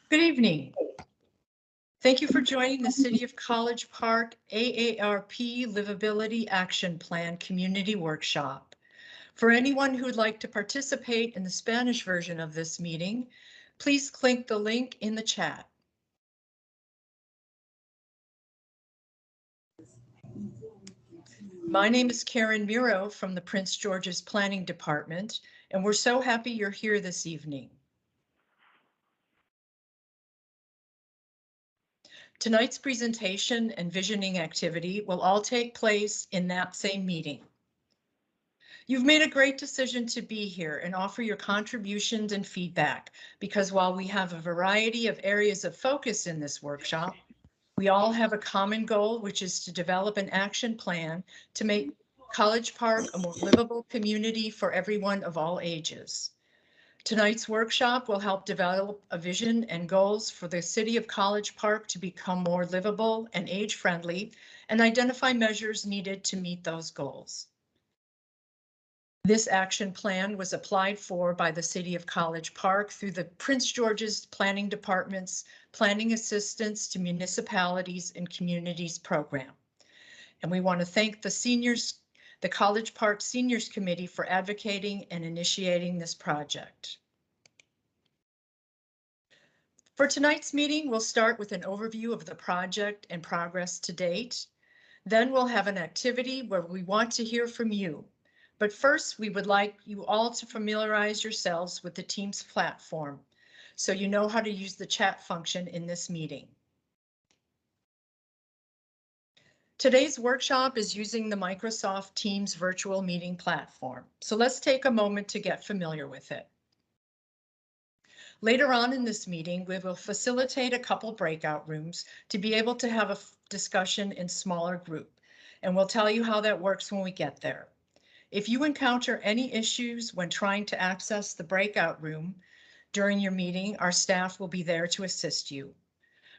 Good evening. Thank you for joining the City of College Park AARP Livability Action Plan Community Workshop. For anyone who would like to participate in the Spanish version of this meeting, please click the link in the chat. My name is Karen Miro from the Prince George's Planning Department, and we're so happy you're here this evening. Tonight's presentation and visioning activity will all take place in that same meeting. You've made a great decision to be here and offer your contributions and feedback, because while we have a variety of areas of focus in this workshop, we all have a common goal, which is to develop an action plan to make College Park a more livable community for everyone of all ages. Tonight's workshop will help develop a vision and goals for the City of College Park to become more livable and age-friendly, and identify measures needed to meet those goals. This action plan was applied for by the City of College Park through the Prince George's Planning Department's Planning Assistance to Municipalities and Communities program. And we want to thank the College Park Seniors Committee for advocating and initiating this project. For tonight's meeting, we'll start with an overview of the project and progress to date. Then we'll have an activity where we want to hear from you. But first, we would like you all to familiarize yourselves with the Teams platform, so you know how to use the chat function in this meeting. Today's workshop is using the Microsoft Teams virtual meeting platform, so let's take a moment to get familiar with it. Later on in this meeting, we will facilitate a couple breakout rooms to be able to have a discussion in smaller group, and we'll tell you how that works when we get there. If you encounter any issues when trying to access the breakout room during your meeting, our staff will be there to assist you.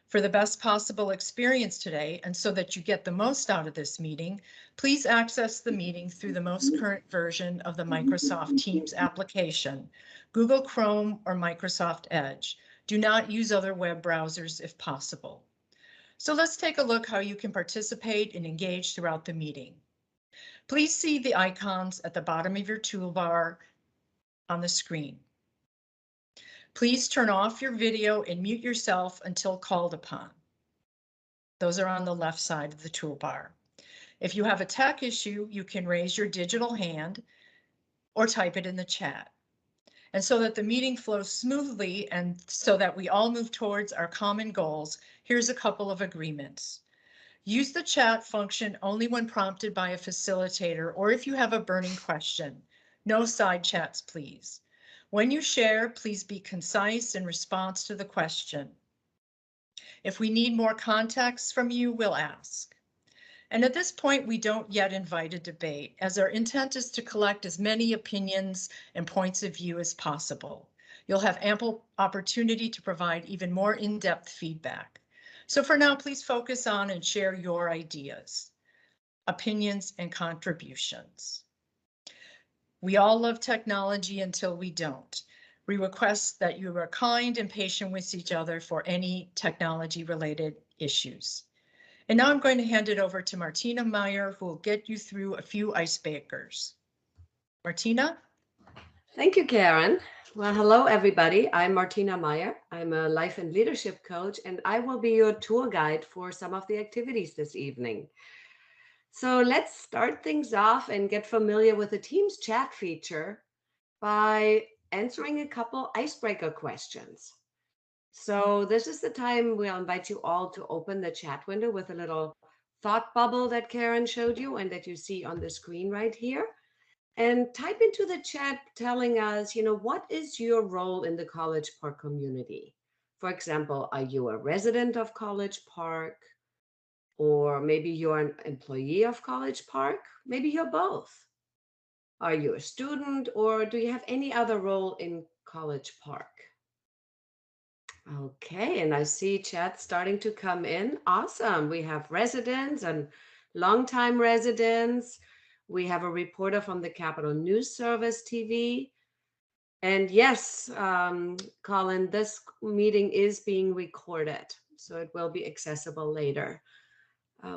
For the best possible experience today, and so that you get the most out of this meeting, please access the meeting through the most current version of the Microsoft Teams application, Google Chrome or Microsoft Edge. Do not use other web browsers if possible. So let's take a look how you can participate and engage throughout the meeting. Please see the icons at the bottom of your toolbar on the screen. Please turn off your video and mute yourself until called upon. Those are on the left side of the toolbar. If you have a tech issue, you can raise your digital hand or type it in the chat. And so that the meeting flows smoothly and so that we all move towards our common goals, here's a couple of agreements. Use the chat function only when prompted by a facilitator or if you have a burning question. No side chats, please. When you share, please be concise in response to the question. If we need more context from you, we'll ask. And at this point, we don't yet invite a debate, as our intent is to collect as many opinions and points of view as possible. You'll have ample opportunity to provide even more in-depth feedback. So for now, please focus on and share your ideas, opinions, and contributions. We all love technology until we don't. We request that you are kind and patient with each other for any technology-related issues. And now I'm going to hand it over to Martina Meyer, who will get you through a few icebreakers. Martina? Thank you, Karen. Well, hello, everybody. I'm Martina Meyer. I'm a life and leadership coach, and I will be your tour guide for some of the activities this evening. So let's start things off and get familiar with the Teams chat feature by answering a couple icebreaker questions. So this is the time we'll invite you all to open the chat window with a little thought bubble that Karen showed you and that you see on the screen right here. And type into the chat telling us, what is your role in the College Park community? For example, are you a resident of College Park? Or maybe you're an employee of College Park? Maybe you're both. Are you a student or do you have any other role in College Park? Okay, and I see chat starting to come in. Awesome. We have residents and longtime residents. We have a reporter from the Capitol News Service TV. And yes, Colin, this meeting is being recorded, so it will be accessible later.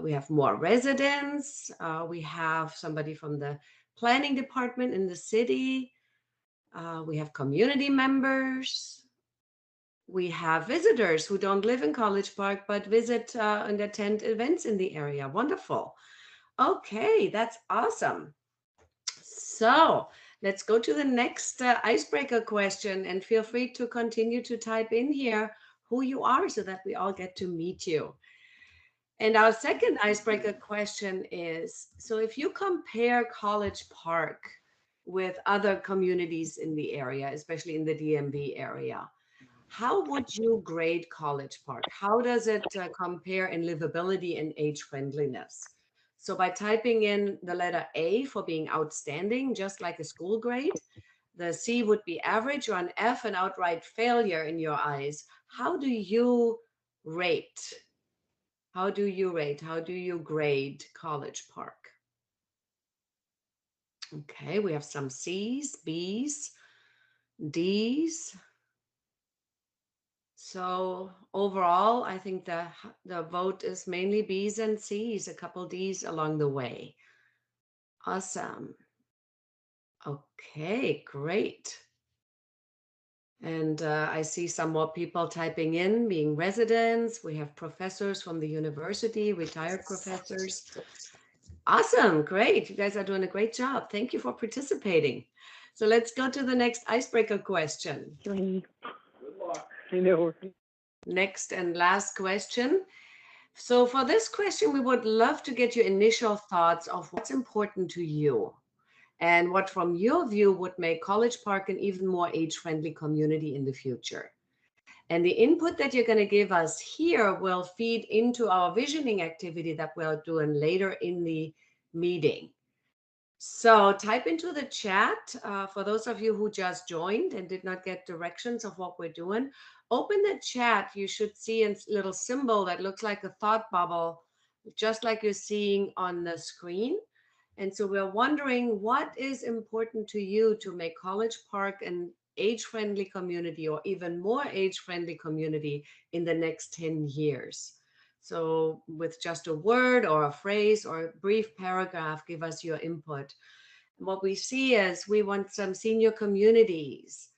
We have more residents. We have somebody from the planning department in the city. We have community members. We have visitors who don't live in College Park, but visit and attend events in the area. Wonderful. Okay, that's awesome. So let's go to the next icebreaker question, and feel free to continue to type in here who you are so that we all get to meet you. And our second icebreaker question is, so if you compare College Park with other communities in the area, especially in the DMV area, how would you grade College Park? How does it compare in livability and age friendliness? So by typing in the letter A for being outstanding, just like a school grade, the C would be average, or an F, an outright failure in your eyes. How do you rate? How do you rate? How do you grade College Park? Okay, we have some C's, B's, D's. So overall, I think the vote is mainly B's and C's, a couple D's along the way. Awesome. Okay, great. And I see some more people typing in, being residents. We have professors from the university, retired professors. Awesome, great. You guys are doing a great job. Thank you for participating. So let's go to the next icebreaker question. Good luck. You know. Next and last question. So for this question, we would love to get your initial thoughts of what's important to you and what from your view would make College Park an even more age-friendly community in the future. And the input that you're going to give us here will feed into our visioning activity that we're doing later in the meeting. So type into the chat, for those of you who just joined and did not get directions of what we're doing, open the chat. You should see a little symbol that looks like a thought bubble, just like you're seeing on the screen. And so we're wondering, what is important to you to make College Park an age-friendly community, or even more age-friendly community in the next 10 years? So with just a word or a phrase or a brief paragraph, give us your input. And what we see is we want some senior communities.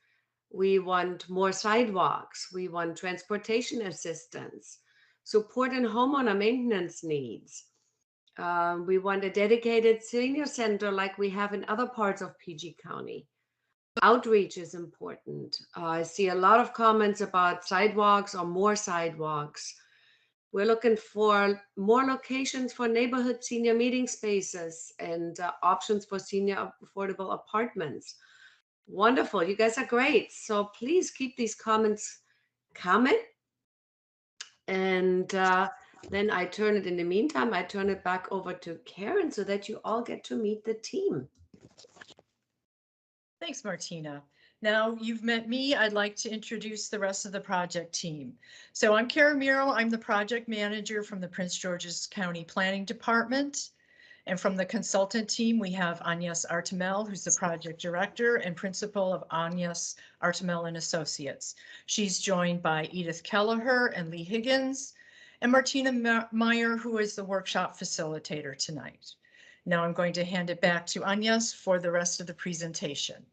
We want more sidewalks. We want transportation assistance, support and homeowner maintenance needs. We want a dedicated senior center like we have in other parts of PG County. Outreach is important. I see a lot of comments about sidewalks or more sidewalks. We're looking for more locations for neighborhood senior meeting spaces and options for senior affordable apartments. Wonderful. You guys are great. So please keep these comments coming. And then I turn it, in the meantime, I turn it back over to Karen so that you all get to meet the team. Thanks, Martina. Now you've met me, I'd like to introduce the rest of the project team. So I'm Karen Miro. I'm the project manager from the Prince George's County Planning Department. And from the consultant team, we have Agnes Artemel, who's the project director and principal of Agnes Artemel and Associates. She's joined by Edith Kelleher and Lee Higgins, and Martina Meyer, who is the workshop facilitator tonight. Now I'm going to hand it back to Agnes for the rest of the presentation.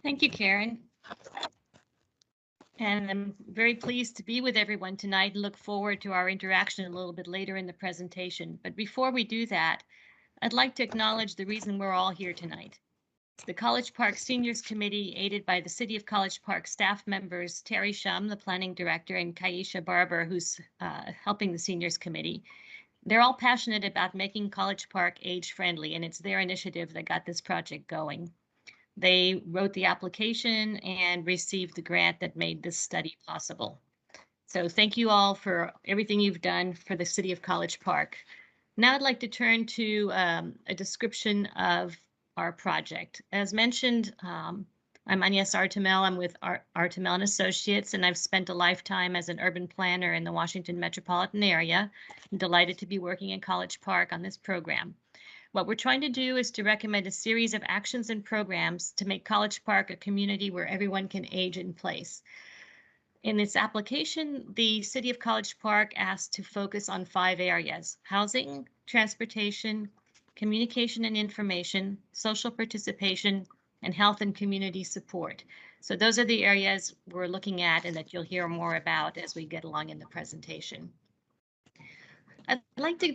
Thank you, Karen. And I'm very pleased to be with everyone tonight and look forward to our interaction a little bit later in the presentation. But before we do that, I'd like to acknowledge the reason we're all here tonight. The College Park Seniors Committee, aided by the City of College Park staff members, Terry Shum, the planning director, and Kaisha Barber, who's helping the Seniors Committee. They're all passionate about making College Park age-friendly, and it's their initiative that got this project going. They wrote the application and received the grant that made this study possible. So thank you all for everything you've done for the City of College Park. Now I'd like to turn to a description of our project. As mentioned, I'm Agnes Artemel. I'm with Artemel and Associates, and I've spent a lifetime as an urban planner in the Washington metropolitan area. I'm delighted to be working in College Park on this program. What we're trying to do is to recommend a series of actions and programs to make College Park a community where everyone can age in place. In its application, the City of College Park asked to focus on 5 areas: housing, transportation, communication and information, social participation, and health and community support. So those are the areas we're looking at and that you'll hear more about as we get along in the presentation. I'd like to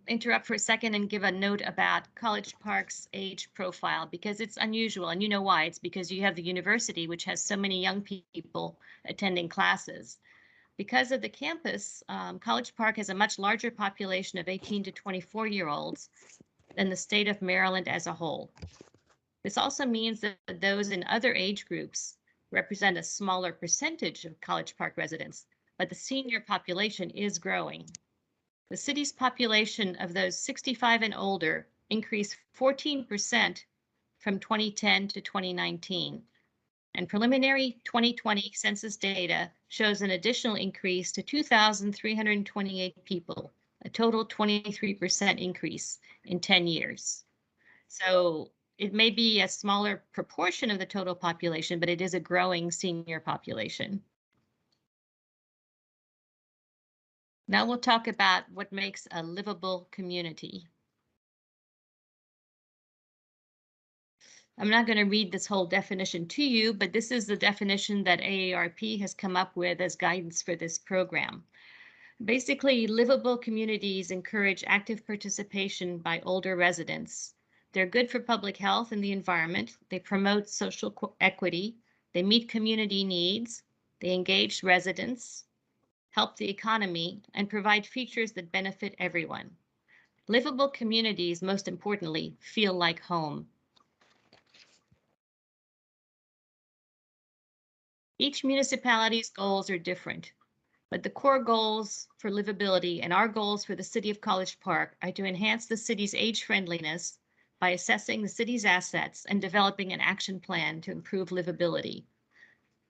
interrupt for a second and give a note about College Park's age profile, because it's unusual, and you know why. It's because you have the university, which has so many young people attending classes. Because of the campus, College Park has a much larger population of 18 to 24-year-olds than the state of Maryland as a whole. This also means that those in other age groups represent a smaller percentage of College Park residents, but the senior population is growing. The city's population of those 65 and older increased 14% from 2010 to 2019. And preliminary 2020 census data shows an additional increase to 2,328 people, a total 23% increase in 10 years. So it may be a smaller proportion of the total population, but it is a growing senior population. Now we'll talk about what makes a livable community. I'm not going to read this whole definition to you, but this is the definition that AARP has come up with as guidance for this program. Basically, livable communities encourage active participation by older residents. They're good for public health and the environment. They promote social equity. They meet community needs. They engage residents, help the economy, and provide features that benefit everyone. Livable communities, most importantly, feel like home. Each municipality's goals are different, but the core goals for livability and our goals for the City of College Park are to enhance the city's age friendliness by assessing the city's assets and developing an action plan to improve livability.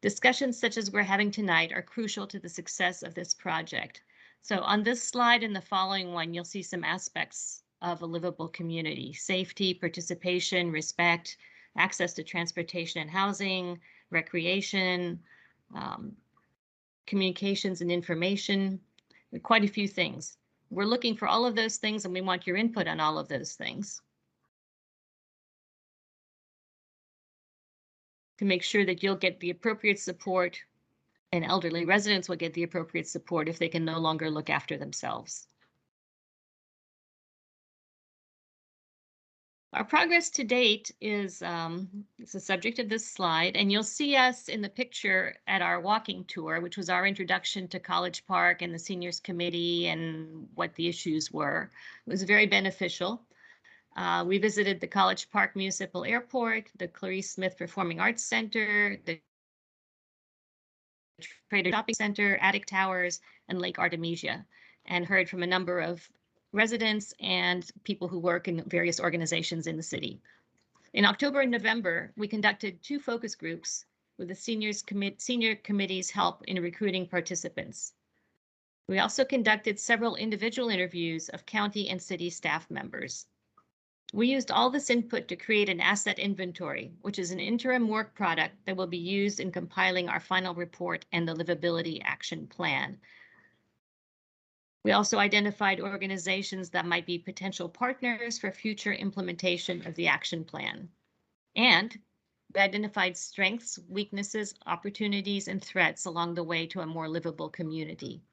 Discussions such as we're having tonight are crucial to the success of this project. So on this slide and the following one, you'll see some aspects of a livable community: safety, participation, respect, access to transportation and housing, recreation, communications and information, quite a few things. We're looking for all of those things, and we want your input on all of those things to make sure that you'll get the appropriate support, and elderly residents will get the appropriate support if they can no longer look after themselves. Our progress to date is the subject of this slide, and you'll see us in the picture at our walking tour, which was our introduction to College Park and the Seniors Committee and what the issues were. It was very beneficial. We visited the College Park Municipal Airport, the Clarice Smith Performing Arts Center, the Trader Shopping Center, Attic Towers, and Lake Artemisia, and heard from a number of residents and people who work in various organizations in the city. In October and November, we conducted 2 focus groups with the senior committee's help in recruiting participants. We also conducted several individual interviews of county and city staff members. We used all this input to create an asset inventory, which is an interim work product that will be used in compiling our final report and the livability action plan. We also identified organizations that might be potential partners for future implementation of the action plan. And we identified strengths, weaknesses, opportunities, and threats along the way to a more livable community.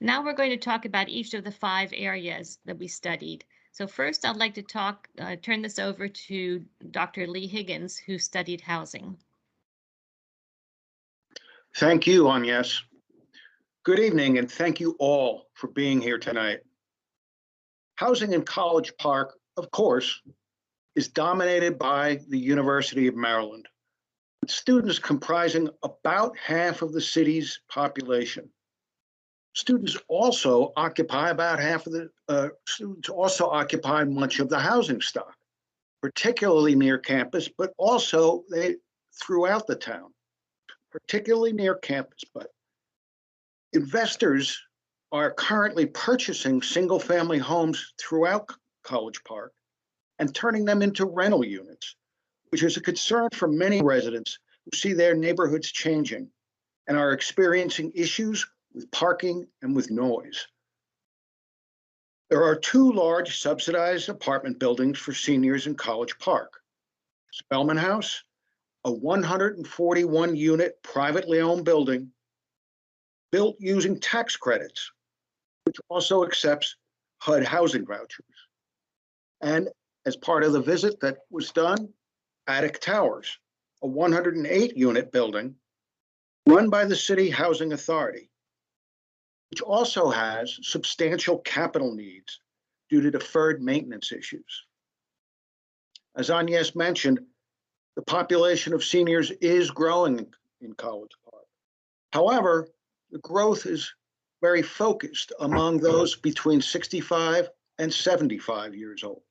Now we're going to talk about each of the 5 areas that we studied. So first, I'd like to turn this over to Dr. Lee Higgins, who studied housing. Thank you, Agnes. Good evening, and thank you all for being here tonight. Housing in College Park, of course, is dominated by the University of Maryland, with students comprising about half of the city's population. Students also occupy about half of the students also occupy much of the housing stock, particularly near campus, but also throughout the town, particularly near campus. But investors are currently purchasing single-family homes throughout College Park and turning them into rental units, which is a concern for many residents who see their neighborhoods changing and are experiencing issues with parking and with noise. There are 2 large subsidized apartment buildings for seniors in College Park. Spelman House, a 141-unit privately owned building built using tax credits, which also accepts HUD housing vouchers. And as part of the visit that was done, Attic Towers, a 108-unit building run by the City Housing Authority, which also has substantial capital needs due to deferred maintenance issues. As Agnes mentioned, the population of seniors is growing in College Park. However, the growth is very focused among those between 65 and 75 years old.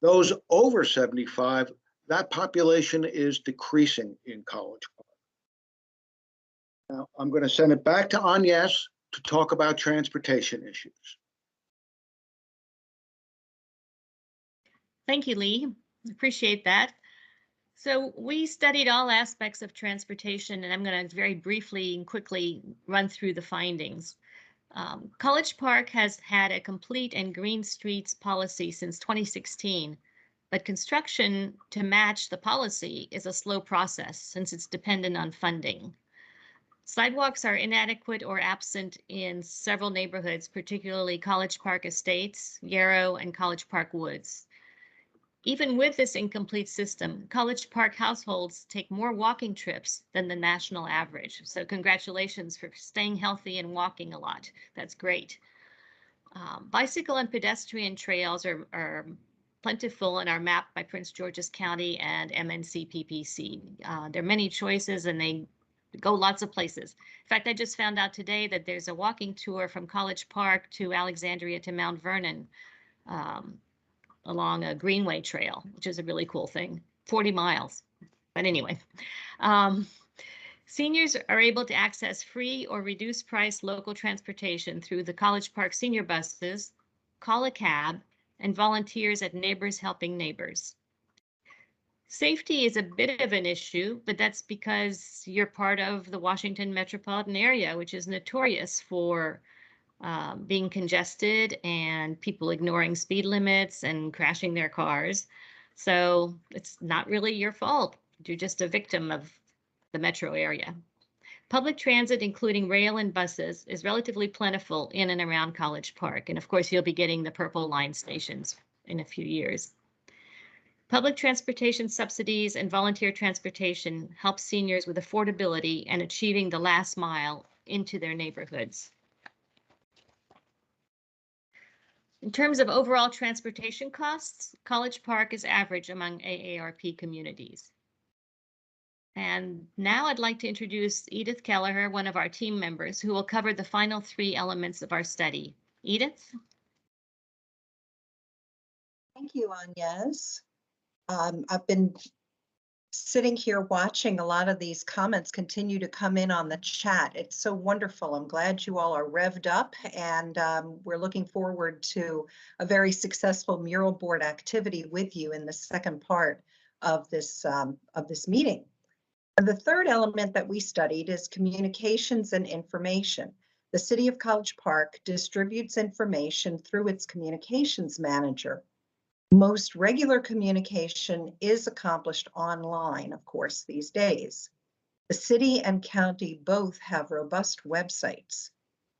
Those over 75, that population is decreasing in College Park. Now, I'm going to send it back to Agnes to talk about transportation issues. Thank you, Lee. Appreciate that. So we studied all aspects of transportation, and I'm going to very briefly and quickly run through the findings. College Park has had a complete and green streets policy since 2016, but construction to match the policy is a slow process since it's dependent on funding. Sidewalks are inadequate or absent in several neighborhoods, particularly College Park Estates, Yarrow, and College Park Woods. Even with this incomplete system, College Park households take more walking trips than the national average. So congratulations for staying healthy and walking a lot. That's great. Bicycle and pedestrian trails are plentiful and are mapped by Prince George's County and MNC PPC. There are many choices and they go lots of places. In fact, I just found out today that there's a walking tour from College Park to Alexandria to Mount Vernon along a Greenway Trail, which is a really cool thing, 40 miles. But anyway, seniors are able to access free or reduced price local transportation through the College Park senior buses, call a cab, and volunteers at Neighbors Helping Neighbors. Safety is a bit of an issue, but that's because you're part of the Washington metropolitan area, which is notorious for being congested and people ignoring speed limits and crashing their cars. So it's not really your fault. You're just a victim of the metro area. Public transit, including rail and buses, is relatively plentiful in and around College Park. And of course, you'll be getting the Purple Line stations in a few years. Public transportation subsidies and volunteer transportation help seniors with affordability and achieving the last mile into their neighborhoods. In terms of overall transportation costs, College Park is average among AARP communities. And now I'd like to introduce Edith Kelleher, one of our team members, who will cover the final 3 elements of our study. Edith? Thank you, Agnes. I've been sitting here watching a lot of these comments continue to come in on the chat. It's so wonderful. I'm glad you all are revved up, and we're looking forward to a very successful mural board activity with you in the second part of this meeting. And the third element that we studied is communications and information. The City of College Park distributes information through its communications manager. Most regular communication is accomplished online, of course, these days. The city and county both have robust websites.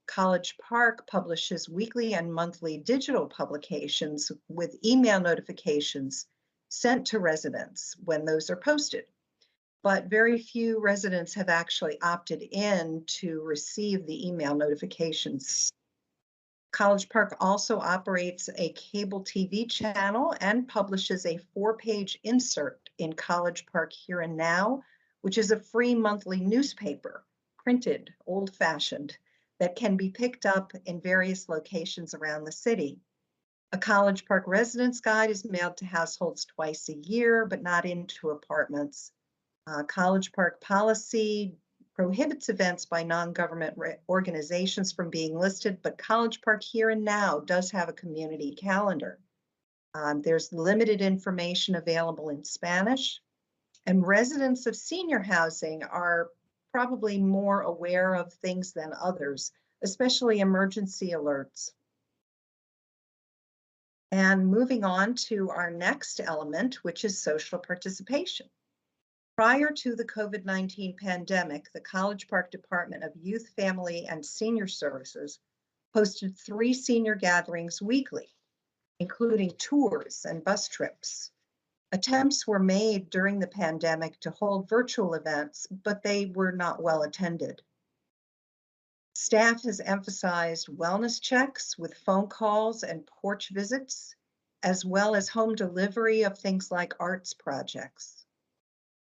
College Park publishes weekly and monthly digital publications with email notifications sent to residents when those are posted. But very few residents have actually opted in to receive the email notifications. College Park also operates a cable TV channel and publishes a 4-page insert in College Park Here and Now, which is a free monthly newspaper, printed, old-fashioned, that can be picked up in various locations around the city. A College Park residence guide is mailed to households twice a year, but not into apartments. College Park policy prohibits events by non-government organizations from being listed, but College Park Here and Now does have a community calendar. There's limited information available in Spanish, and residents of senior housing are probably more aware of things than others, especially emergency alerts. And moving on to our next element, which is social participation. Prior to the COVID-19 pandemic, the College Park Department of Youth, Family, and Senior Services hosted 3 senior gatherings weekly, including tours and bus trips. Attempts were made during the pandemic to hold virtual events, but they were not well attended. Staff has emphasized wellness checks with phone calls and porch visits, as well as home delivery of things like arts projects.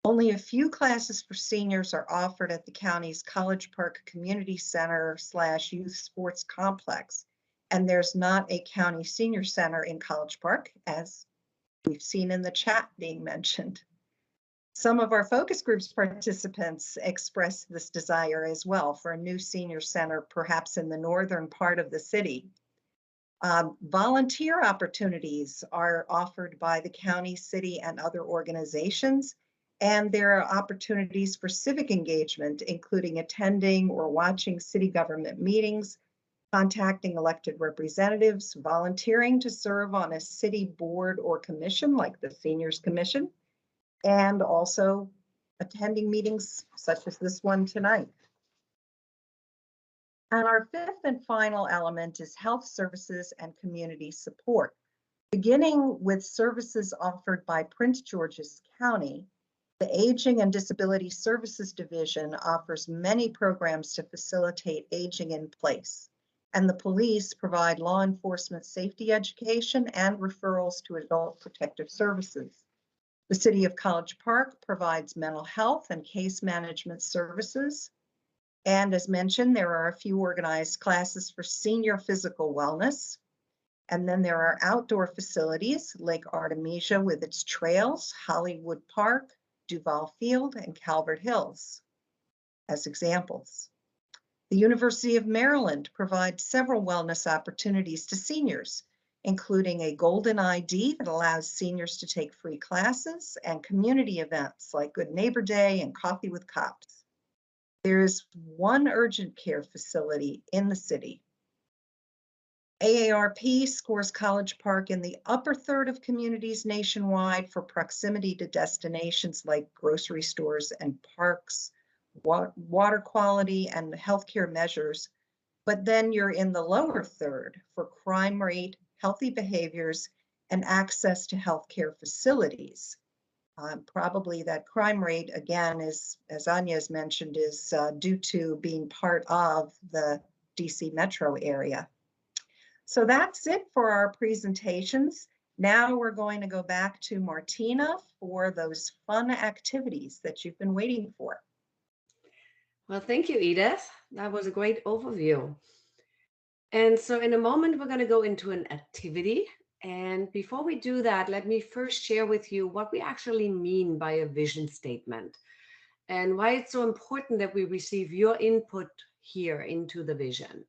Only a few classes for seniors are offered at the county's College Park Community Center / Youth Sports Complex, and there's not a county senior center in College Park, as we've seen in the chat being mentioned. Some of our focus groups participants expressed this desire as well for a new senior center, perhaps in the northern part of the city. Volunteer opportunities are offered by the county, city, and other organizations, and there are opportunities for civic engagement, including attending or watching city government meetings, contacting elected representatives, volunteering to serve on a city board or commission like the Seniors Commission, and also attending meetings such as this one tonight. And our 5th and final element is health services and community support. Beginning with services offered by Prince George's County, the Aging and Disability Services Division offers many programs to facilitate aging in place, and the police provide law enforcement safety education and referrals to adult protective services. The City of College Park provides mental health and case management services. And as mentioned, there are a few organized classes for senior physical wellness. And then there are outdoor facilities, Lake Artemisia with its trails, Hollywood Park, Duval Field, and Calvert Hills as examples. The University of Maryland provides several wellness opportunities to seniors, including a golden ID that allows seniors to take free classes and community events like Good Neighbor Day and Coffee with Cops. There is one urgent care facility in the city. AARP scores College Park in the upper third of communities nationwide for proximity to destinations like grocery stores and parks, water quality, and healthcare measures. But then you're in the lower third for crime rate, healthy behaviors, and access to healthcare facilities. Probably that crime rate, again, is, as Anya has mentioned, is due to being part of the DC metro area. So that's it for our presentations. Now we're going to go back to Martina for those fun activities that you've been waiting for. Well, thank you, Edith. That was a great overview. And so in a moment, we're going to go into an activity. And before we do that, let me first share with you what we actually mean by a vision statement and why it's so important that we receive your input here into the vision.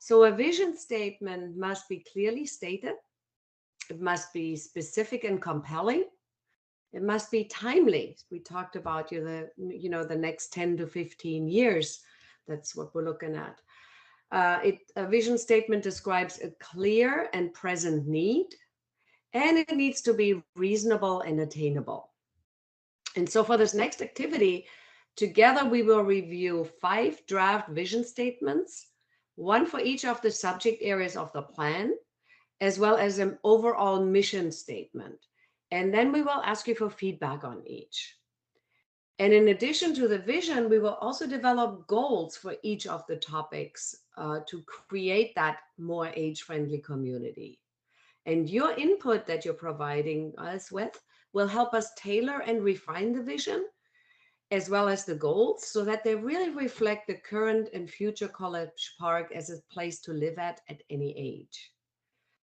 So a vision statement must be clearly stated. It must be specific and compelling. It must be timely. We talked about the next 10 to 15 years. That's what we're looking at. A vision statement describes a clear and present need, and it needs to be reasonable and attainable. And so for this next activity, together we will review 5 draft vision statements, one for each of the subject areas of the plan, as well as an overall mission statement. And then we will ask you for feedback on each. And in addition to the vision, we will also develop goals for each of the topics to create that more age-friendly community. And your input that you're providing us with will help us tailor and refine the vision, as well as the goals, so that they really reflect the current and future College Park as a place to live at any age.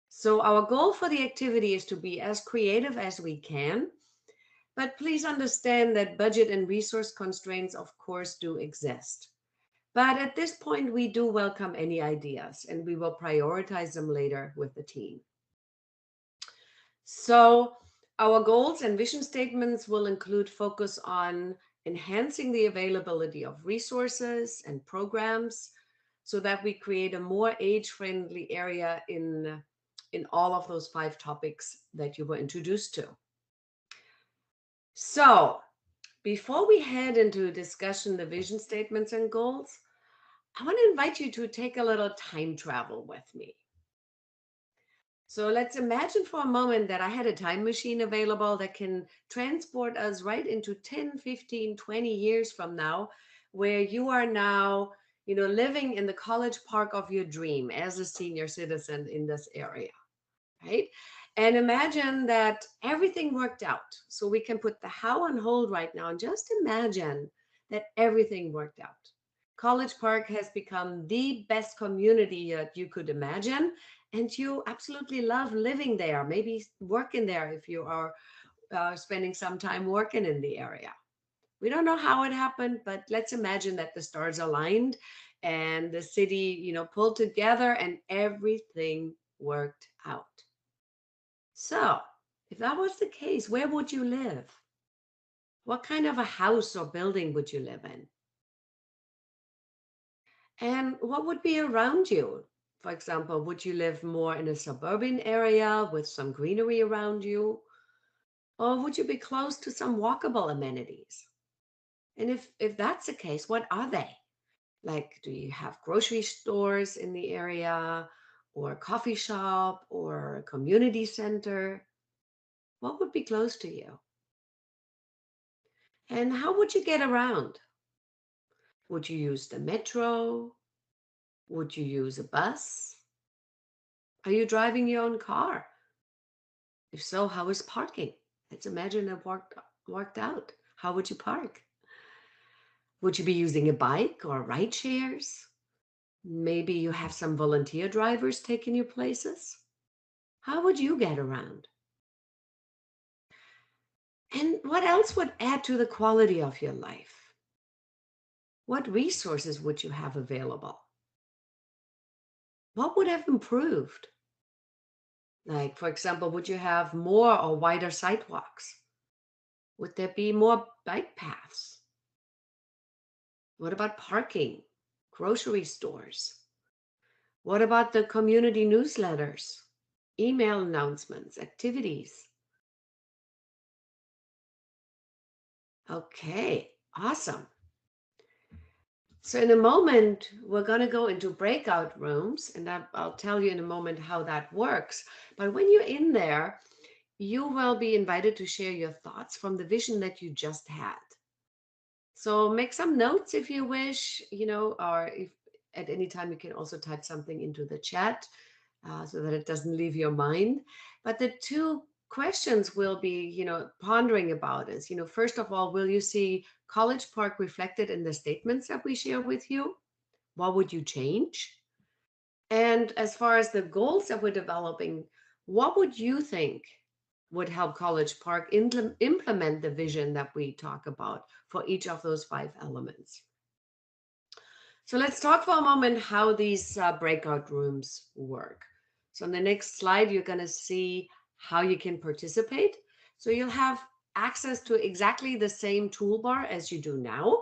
So our goal for the activity is to be as creative as we can But please understand that budget and resource constraints, of course, do exist. But at this point, we do welcome any ideas, and we will prioritize them later with the team. So our goals and vision statements will include focus on enhancing the availability of resources and programs so that we create a more age-friendly area in all of those 5 topics that you were introduced to. So before we head into discussion the vision statements and goals, I want to invite you to take a little time travel with me. So let's imagine for a moment that I had a time machine available that can transport us right into 10, 15, 20 years from now, where you are now, living in the college park of your dream as a senior citizen in this area, right? And imagine that everything worked out. So we can put the how on hold right now and just imagine that everything worked out. College Park has become the best community that you could imagine, and you absolutely love living there, maybe working there if you are spending some time working in the area. We don't know how it happened, but let's imagine that the stars aligned and the city, pulled together and everything worked out. So if that was the case, where would you live? What kind of a house or building would you live in? And what would be around you? For example, would you live more in a suburban area with some greenery around you? Or would you be close to some walkable amenities? And if that's the case, what are they? Like, do you have grocery stores in the area, or a coffee shop, or a community center? What would be close to you? And how would you get around? Would you use the metro? Would you use a bus? Are you driving your own car? If so, how is parking? Let's imagine it worked out. How would you park? Would you be using a bike or ride shares? Maybe you have some volunteer drivers taking you places. How would you get around? And what else would add to the quality of your life? What resources would you have available? What would have improved? Like, for example, would you have more or wider sidewalks? Would there be more bike paths? What about parking, grocery stores? What about the community newsletters, email announcements, activities? Okay, awesome. So in a moment, we're going to go into breakout rooms, and I'll tell you in a moment how that works. But when you're in there, you will be invited to share your thoughts from the vision that you just had. So make some notes if you wish, or if at any time you can also type something into the chat so that it doesn't leave your mind. But the 2 questions we'll be, pondering about is, first of all, will you see College Park reflected in the statements that we share with you? What would you change? And as far as the goals that we're developing, what would you think would help College Park implement the vision that we talk about for each of those 5 elements? So let's talk for a moment how these breakout rooms work. So on the next slide, you're going to see how you can participate. So you'll have access to exactly the same toolbar as you do now.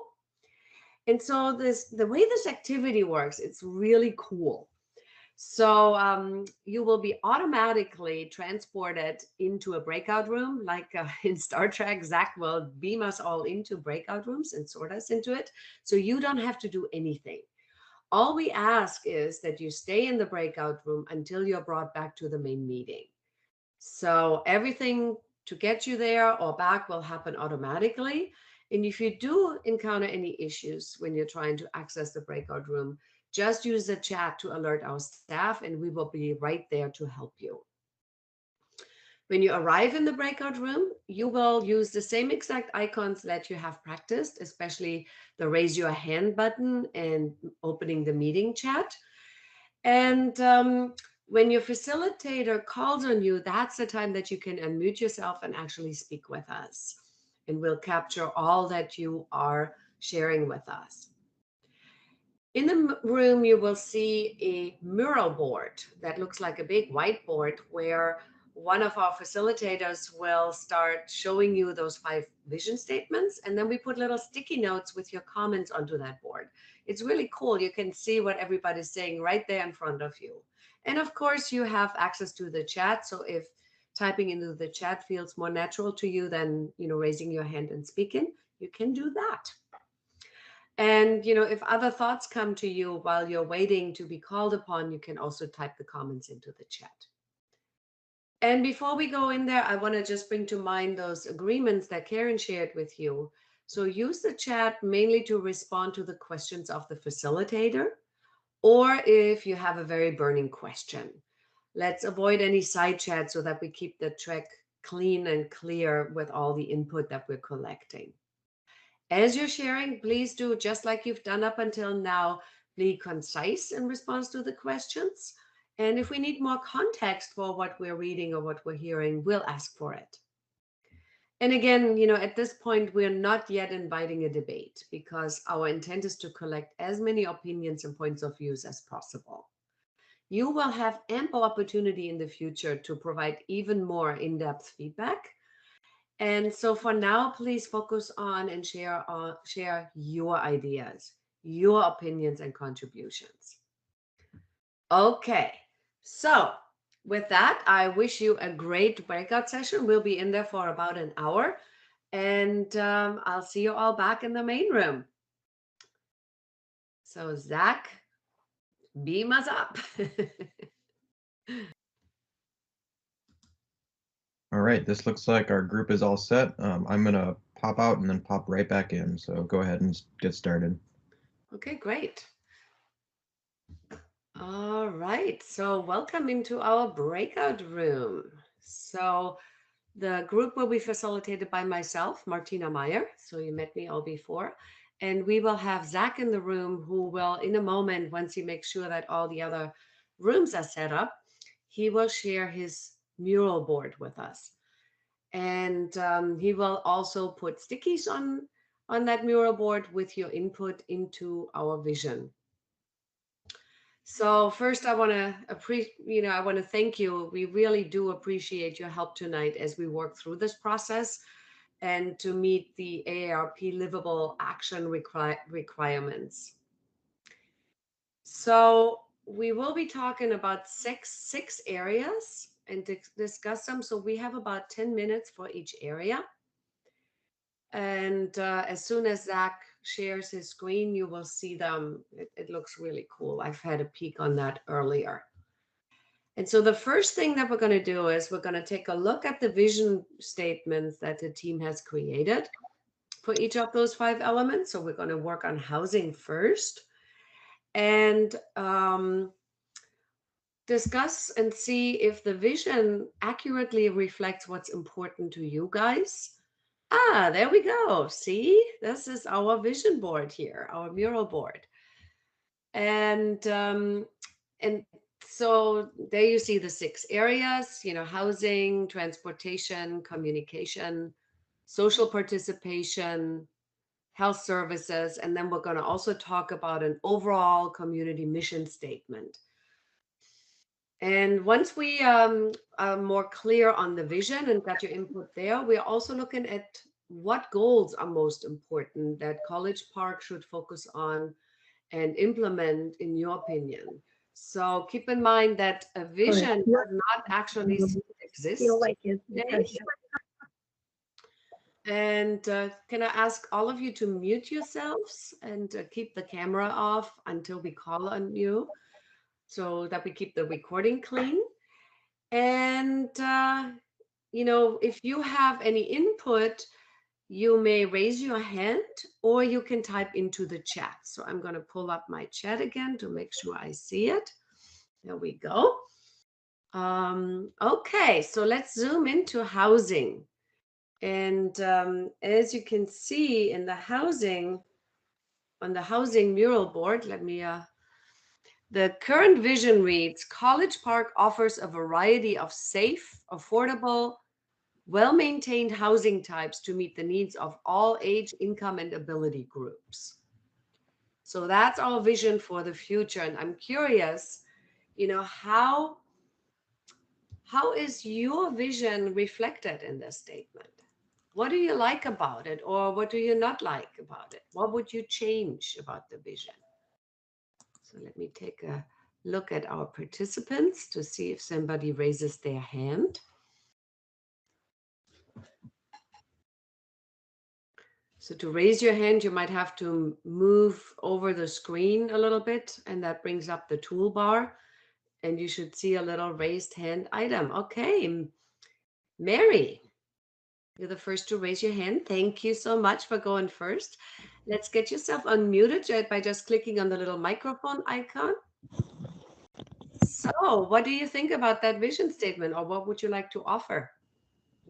And so the way this activity works, it's really cool. So you will be automatically transported into a breakout room, like in Star Trek. Zach will beam us all into breakout rooms and sort us into it. So you don't have to do anything. All we ask is that you stay in the breakout room until you're brought back to the main meeting. So everything to get you there or back will happen automatically. And if you do encounter any issues when you're trying to access the breakout room, just use the chat to alert our staff, and we will be right there to help you. When you arrive in the breakout room, you will use the same exact icons that you have practiced, especially the raise your hand button and opening the meeting chat. And when your facilitator calls on you, that's the time that you can unmute yourself and actually speak with us. and we'll capture all that you are sharing with us. In the room, you will see a mural board that looks like a big whiteboard where one of our facilitators will start showing you those 5 vision statements, and then we put little sticky notes with your comments onto that board. It's really cool. You can see what everybody's saying right there in front of you. And of course, you have access to the chat. So if typing into the chat feels more natural to you than, raising your hand and speaking, you can do that. And, if other thoughts come to you while you're waiting to be called upon, you can also type the comments into the chat. And before we go in there, I want to just bring to mind those agreements that Karen shared with you. So use the chat mainly to respond to the questions of the facilitator, or if you have a very burning question. Let's avoid any side chat so that we keep the track clean and clear with all the input that we're collecting. As you're sharing, please do just like you've done up until now, be concise in response to the questions. And if we need more context for what we're reading or what we're hearing, we'll ask for it. And again, at this point, we're not yet inviting a debate because our intent is to collect as many opinions and points of views as possible. You will have ample opportunity in the future to provide even more in-depth feedback. And so for now, please focus on and share your ideas, your opinions and contributions. Okay, so with that, I wish you a great breakout session. We'll be in there for about an hour, and I'll see you all back in the main room. So Zach, beam us up. All right, this looks like our group is all set. I'm gonna pop out and then pop right back in. So go ahead and get started. Okay, great. All right, so welcome into our breakout room. So the group will be facilitated by myself, Martina Meyer. So you met me all before. And we will have Zach in the room who will, in a moment, once he makes sure that all the other rooms are set up, he will share his mural board with us. And he will also put stickies on that mural board with your input into our vision. So first, I want to thank you. We really do appreciate your help tonight as we work through this process and to meet the AARP livable action requirements. So we will be talking about six areas and discuss them. So we have about 10 minutes for each area. And as soon as Zach shares his screen, you will see them. It looks really cool. I've had a peek on that earlier. And so the first thing that we're going to do is we're going to take a look at the vision statements that the team has created for each of those 5 elements. So we're going to work on housing first and discuss and see if the vision accurately reflects what's important to you guys. Ah, there we go. See, this is our vision board here, our mural board. And so there you see the 6 areas, housing, transportation, communication, social participation, health services. And then we're going to also talk about an overall community mission statement. And once we are more clear on the vision and got your input there, we're also looking at what goals are most important that College Park should focus on and implement, in your opinion. So keep in mind that a vision does not actually exist today. And can I ask all of you to mute yourselves and keep the camera off until we call on you, so that we keep the recording clean. And, if you have any input, you may raise your hand or you can type into the chat. So I'm going to pull up my chat again to make sure I see it. There we go. Okay, so let's zoom into housing. And as you can see in the housing, on the housing mural board, the current vision reads, College Park offers a variety of safe, affordable, well-maintained housing types to meet the needs of all age, income, and ability groups. So that's our vision for the future. And I'm curious, how is your vision reflected in this statement? What do you like about it, or what do you not like about it? What would you change about the vision? So let me take a look at our participants to see if somebody raises their hand. So to raise your hand, you might have to move over the screen a little bit, and that brings up the toolbar, and you should see a little raised hand item. Okay, Mary, you're the first to raise your hand. Thank you so much for going first. Let's get yourself unmuted by just clicking on the little microphone icon. So what do you think about that vision statement, or what would you like to offer?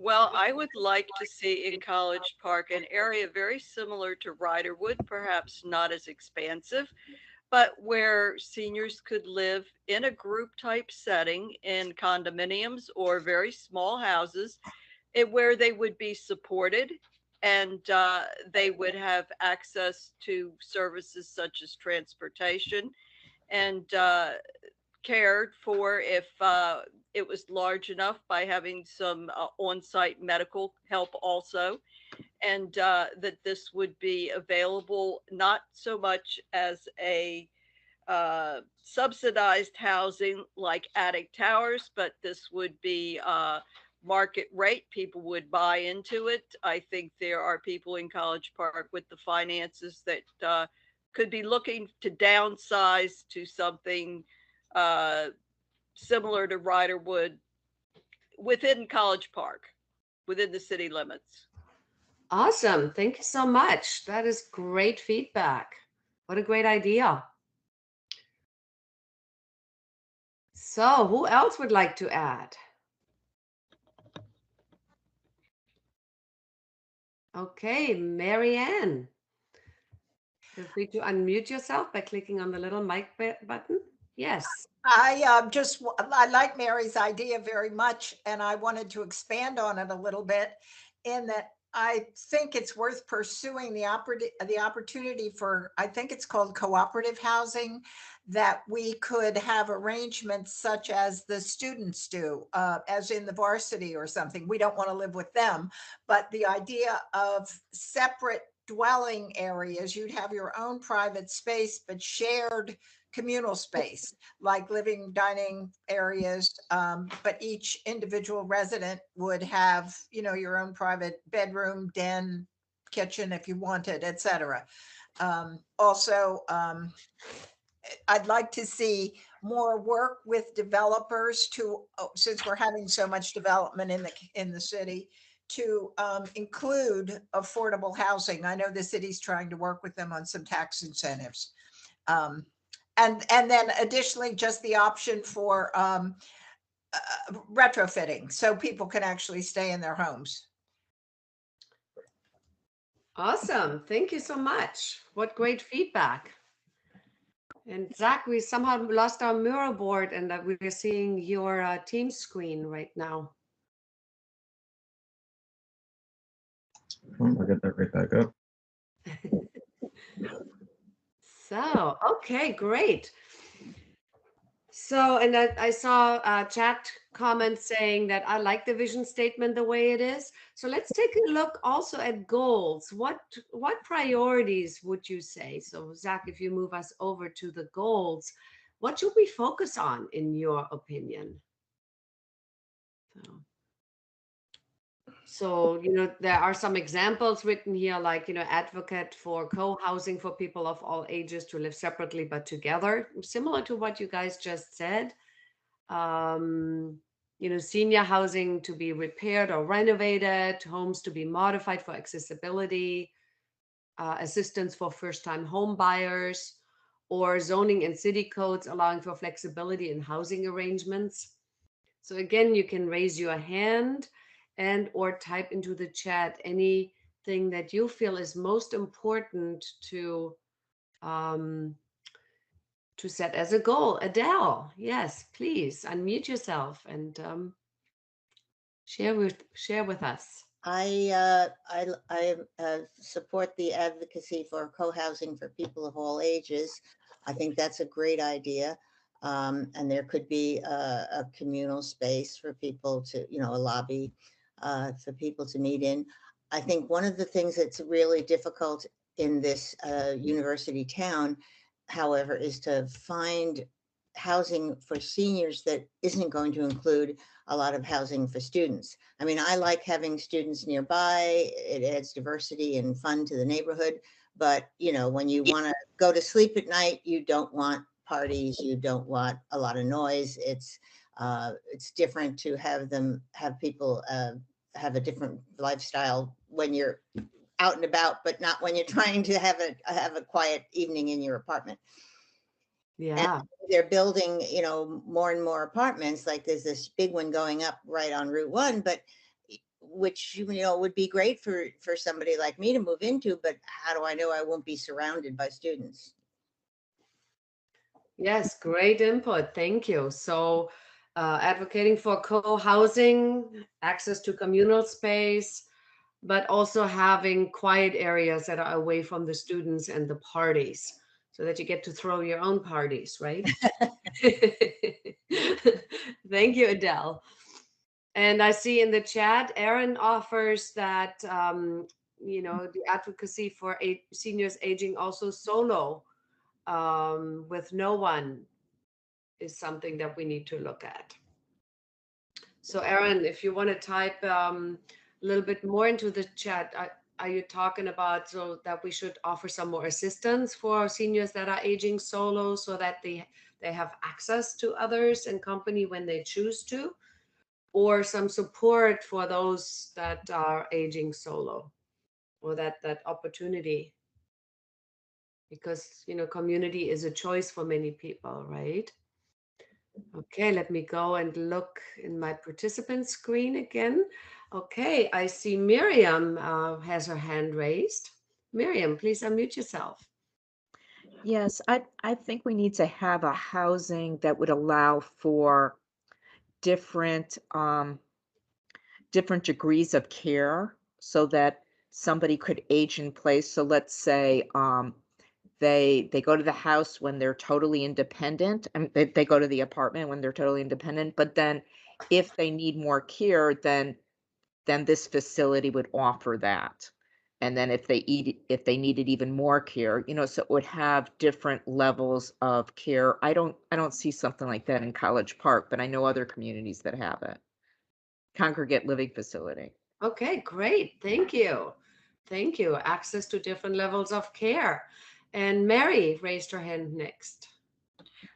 Well, I would like to see in College Park an area very similar to Riderwood, perhaps not as expansive, but where seniors could live in a group type setting in condominiums or very small houses, where they would be supported and they would have access to services such as transportation and cared for if it was large enough by having some on-site medical help also, and that this would be available not so much as a subsidized housing like attic towers, but this would be market rate. People would buy into it. I think there are people in College Park with the finances that could be looking to downsize to something similar to Riderwood within College Park, within the city limits. Awesome. Thank you so much. That is great feedback. What a great idea. So who else would like to add? Okay, Marianne. Feel free to unmute yourself by clicking on the little mic button. Yes. I like Mary's idea very much, and I wanted to expand on it a little bit in that I think it's worth pursuing the opportunity for, I think it's called cooperative housing, that we could have arrangements such as the students do, as in the varsity or something. We don't want to live with them, but the idea of separate dwelling areas, you'd have your own private space, but shared communal space, like living, dining areas, but each individual resident would have, your own private bedroom, den, kitchen if you wanted, etc. Also, I'd like to see more work with developers to, since we're having so much development in the city, to include affordable housing. I know the city's trying to work with them on some tax incentives. And then additionally, just the option for retrofitting, so people can actually stay in their homes. Awesome. Thank you so much. What great feedback. And Zach, we somehow lost our mural board, and that we're seeing your team screen right now. I'll get that right back up. So, okay, great. So, and I saw chat comments saying that I like the vision statement the way it is. So let's take a look also at goals. What priorities would you say? So Zach, if you move us over to the goals, what should we focus on in your opinion? So, there are some examples written here, like, advocate for co-housing for people of all ages to live separately but together, similar to what you guys just said. Senior housing to be repaired or renovated, homes to be modified for accessibility, assistance for first-time home buyers, or zoning and city codes allowing for flexibility in housing arrangements. So again, you can raise your hand and or type into the chat anything that you feel is most important to set as a goal. Adele, yes, please unmute yourself and Share with us. I support the advocacy for co-housing for people of all ages. I think that's a great idea. And there could be a communal space for people to, a lobby for people to meet in. I think one of the things that's really difficult in this university town, however, is to find housing for seniors that isn't going to include a lot of housing for students. I mean, I like having students nearby. It adds diversity and fun to the neighborhood. But, when you want to go to sleep at night, you don't want parties. You don't want a lot of noise. It's different to have people have a different lifestyle when you're out and about, but not when you're trying to have a quiet evening in your apartment. Yeah. And they're building, more and more apartments. Like there's this big one going up right on Route 1, but which, would be great for somebody like me to move into, but how do I know I won't be surrounded by students? Yes, great input. Thank you. So advocating for co-housing, access to communal space, but also having quiet areas that are away from the students and the parties so that you get to throw your own parties, right? Thank you, Adele. And I see in the chat, Aaron offers that, the advocacy for seniors aging also solo with no one is something that we need to look at. So Aaron, if you want to type a little bit more into the chat, are you talking about so that we should offer some more assistance for seniors that are aging solo so that they have access to others and company when they choose to? Or some support for those that are aging solo, or that opportunity, because community is a choice for many people, right? Okay, let me go and look in my participant screen again. Okay, I see Miriam has her hand raised. Miriam, please unmute yourself. Yes, I think we need to have a housing that would allow for different different degrees of care so that somebody could age in place. So let's say they go to the house when they're totally independent, and they go to the apartment when they're totally independent. But then if they need more care, then this facility would offer that. And then if they needed even more care, so it would have different levels of care. I don't see something like that in College Park, but I know other communities that have it. Congregate living facility. Okay, great. Thank you. Thank you. Access to different levels of care. And Mary raised her hand next.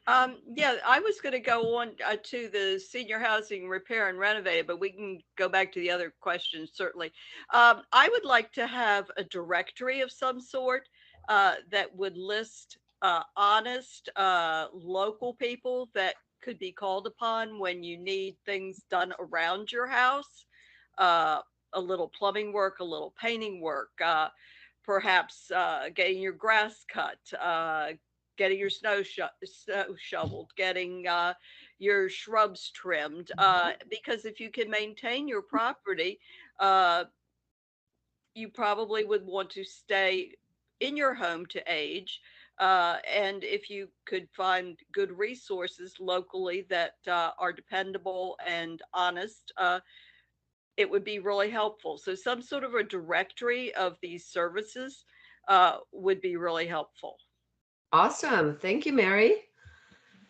Yeah, I was going to go on to the senior housing repair and renovate, but we can go back to the other questions, certainly. I would like to have a directory of some sort that would list honest local people that could be called upon when you need things done around your house, a little plumbing work, a little painting work, perhaps getting your grass cut, getting your snow shoveled, getting your shrubs trimmed. Because if you can maintain your property, you probably would want to stay in your home to age. And if you could find good resources locally that are dependable and honest, it would be really helpful. So some sort of a directory of these services would be really helpful. Awesome. Thank you, Mary.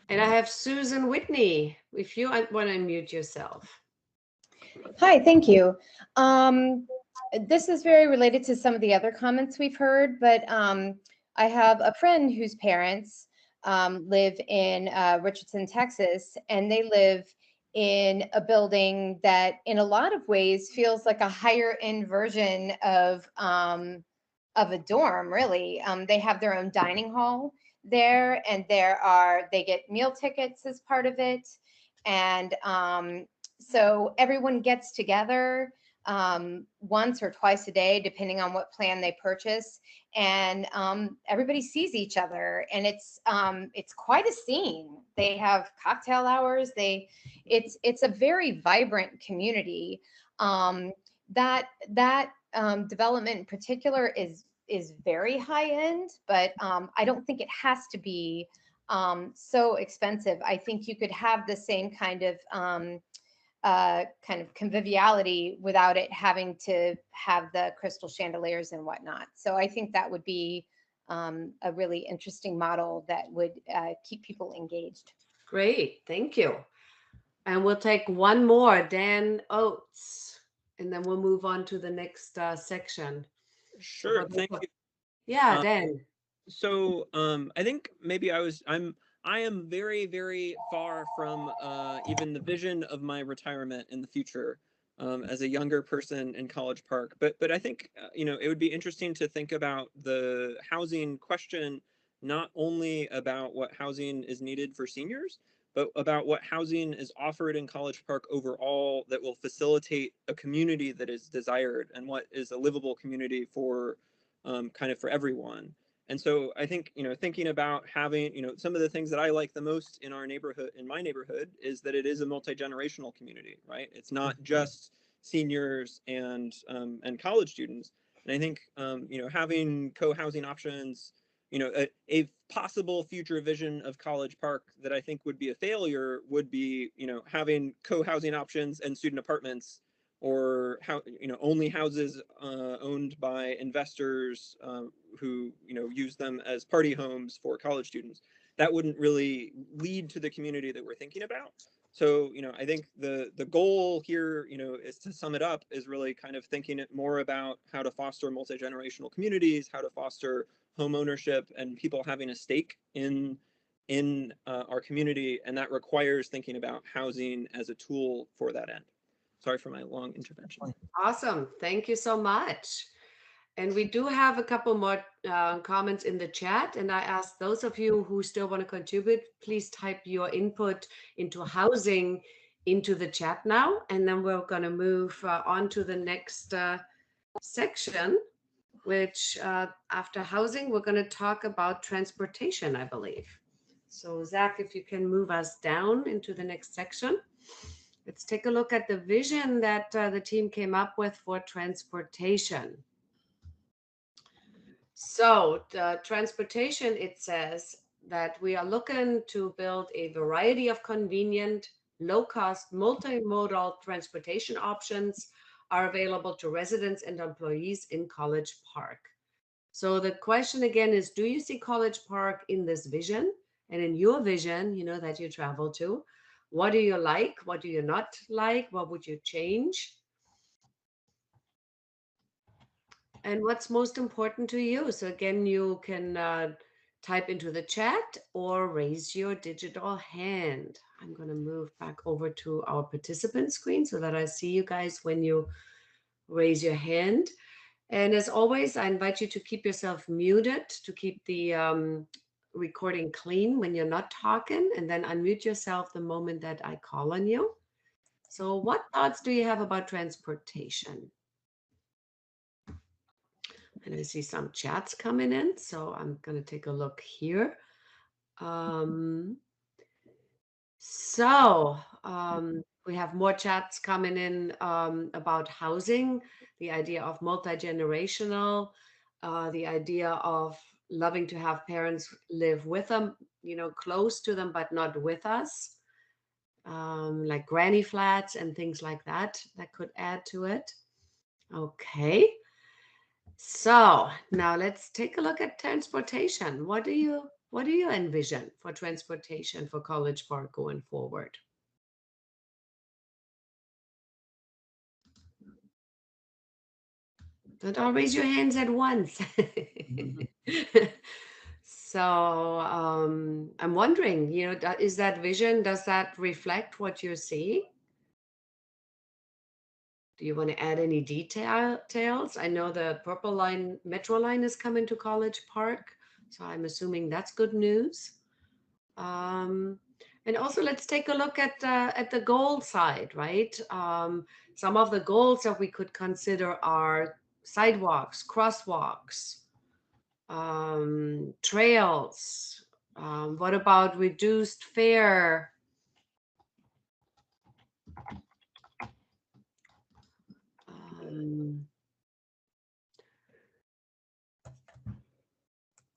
And I have Susan Whitney, if you want to unmute yourself. Hi, thank you. This is very related to some of the other comments we've heard, but I have a friend whose parents live in Richardson, Texas, and they live in a building that in a lot of ways feels like a higher end version of a dorm, really. They have their own dining hall there, and they get meal tickets as part of it. And so everyone gets together. once or twice a day, depending on what plan they purchase. And everybody sees each other, and it's quite a scene. They have cocktail hours. It's a very vibrant community. That development in particular is very high end, but I don't think it has to be so expensive. I think you could have the same kind of conviviality without it having to have the crystal chandeliers and whatnot. So I think that would be a really interesting model that would keep people engaged. Great, thank you. And we'll take one more, Dan Oates, and then we'll move on to the next section. Sure, thank you. Yeah, Dan. So I think maybe I am very, very far from even the vision of my retirement in the future as a younger person in College Park. But I think, it would be interesting to think about the housing question, not only about what housing is needed for seniors, but about what housing is offered in College Park overall that will facilitate a community that is desired and what is a livable community for for everyone. And so I think, thinking about having, some of the things that I like the most in our neighborhood, in my neighborhood, is that it is a multi-generational community, right? It's not just seniors and college students. And I think, having co-housing options, a possible future vision of College Park that I think would be a failure would be, having co-housing options and student apartments, or only houses owned by investors who use them as party homes for college students. That wouldn't really lead to the community that we're thinking about. So I think the goal here is, to sum it up, is really kind of thinking more about how to foster multi-generational communities, how to foster home ownership and people having a stake in our community, and that requires thinking about housing as a tool for that end. Sorry for my long intervention. Awesome. Thank you so much. And we do have a couple more comments in the chat. And I ask those of you who still want to contribute, please type your input into housing into the chat now. And then we're going to move on to the next section, which after housing, we're going to talk about transportation, I believe. So Zach, if you can move us down into the next section. Let's take a look at the vision that the team came up with for transportation. So the transportation, it says that we are looking to build a variety of convenient, low-cost, multimodal transportation options are available to residents and employees in College Park. So the question again is, do you see College Park in this vision? And in your vision, that you travel to, what do you like? What do you not like? What would you change? And what's most important to you? So again, you can type into the chat or raise your digital hand. I'm going to move back over to our participant screen so that I see you guys when you raise your hand. And as always, I invite you to keep yourself muted, to keep the recording clean when you're not talking, and then unmute yourself the moment that I call on you. So what thoughts do you have about transportation? And I see some chats coming in, so I'm going to take a look here. We have more chats coming in about housing, the idea of multi-generational, the idea of loving to have parents live with them, close to them, but not with us, like granny flats and things like that could add to it. Okay. So now let's take a look at transportation. What do you envision for transportation for College Park going forward? Don't all raise your hands at once. So I'm wondering, is that vision, does that reflect what you're seeing? Do you want to add any details? I know the Purple Line, Metro Line is coming to College Park, so I'm assuming that's good news. And also let's take a look at the goal side, right? Some of the goals that we could consider are sidewalks, crosswalks, trails. What about reduced fare?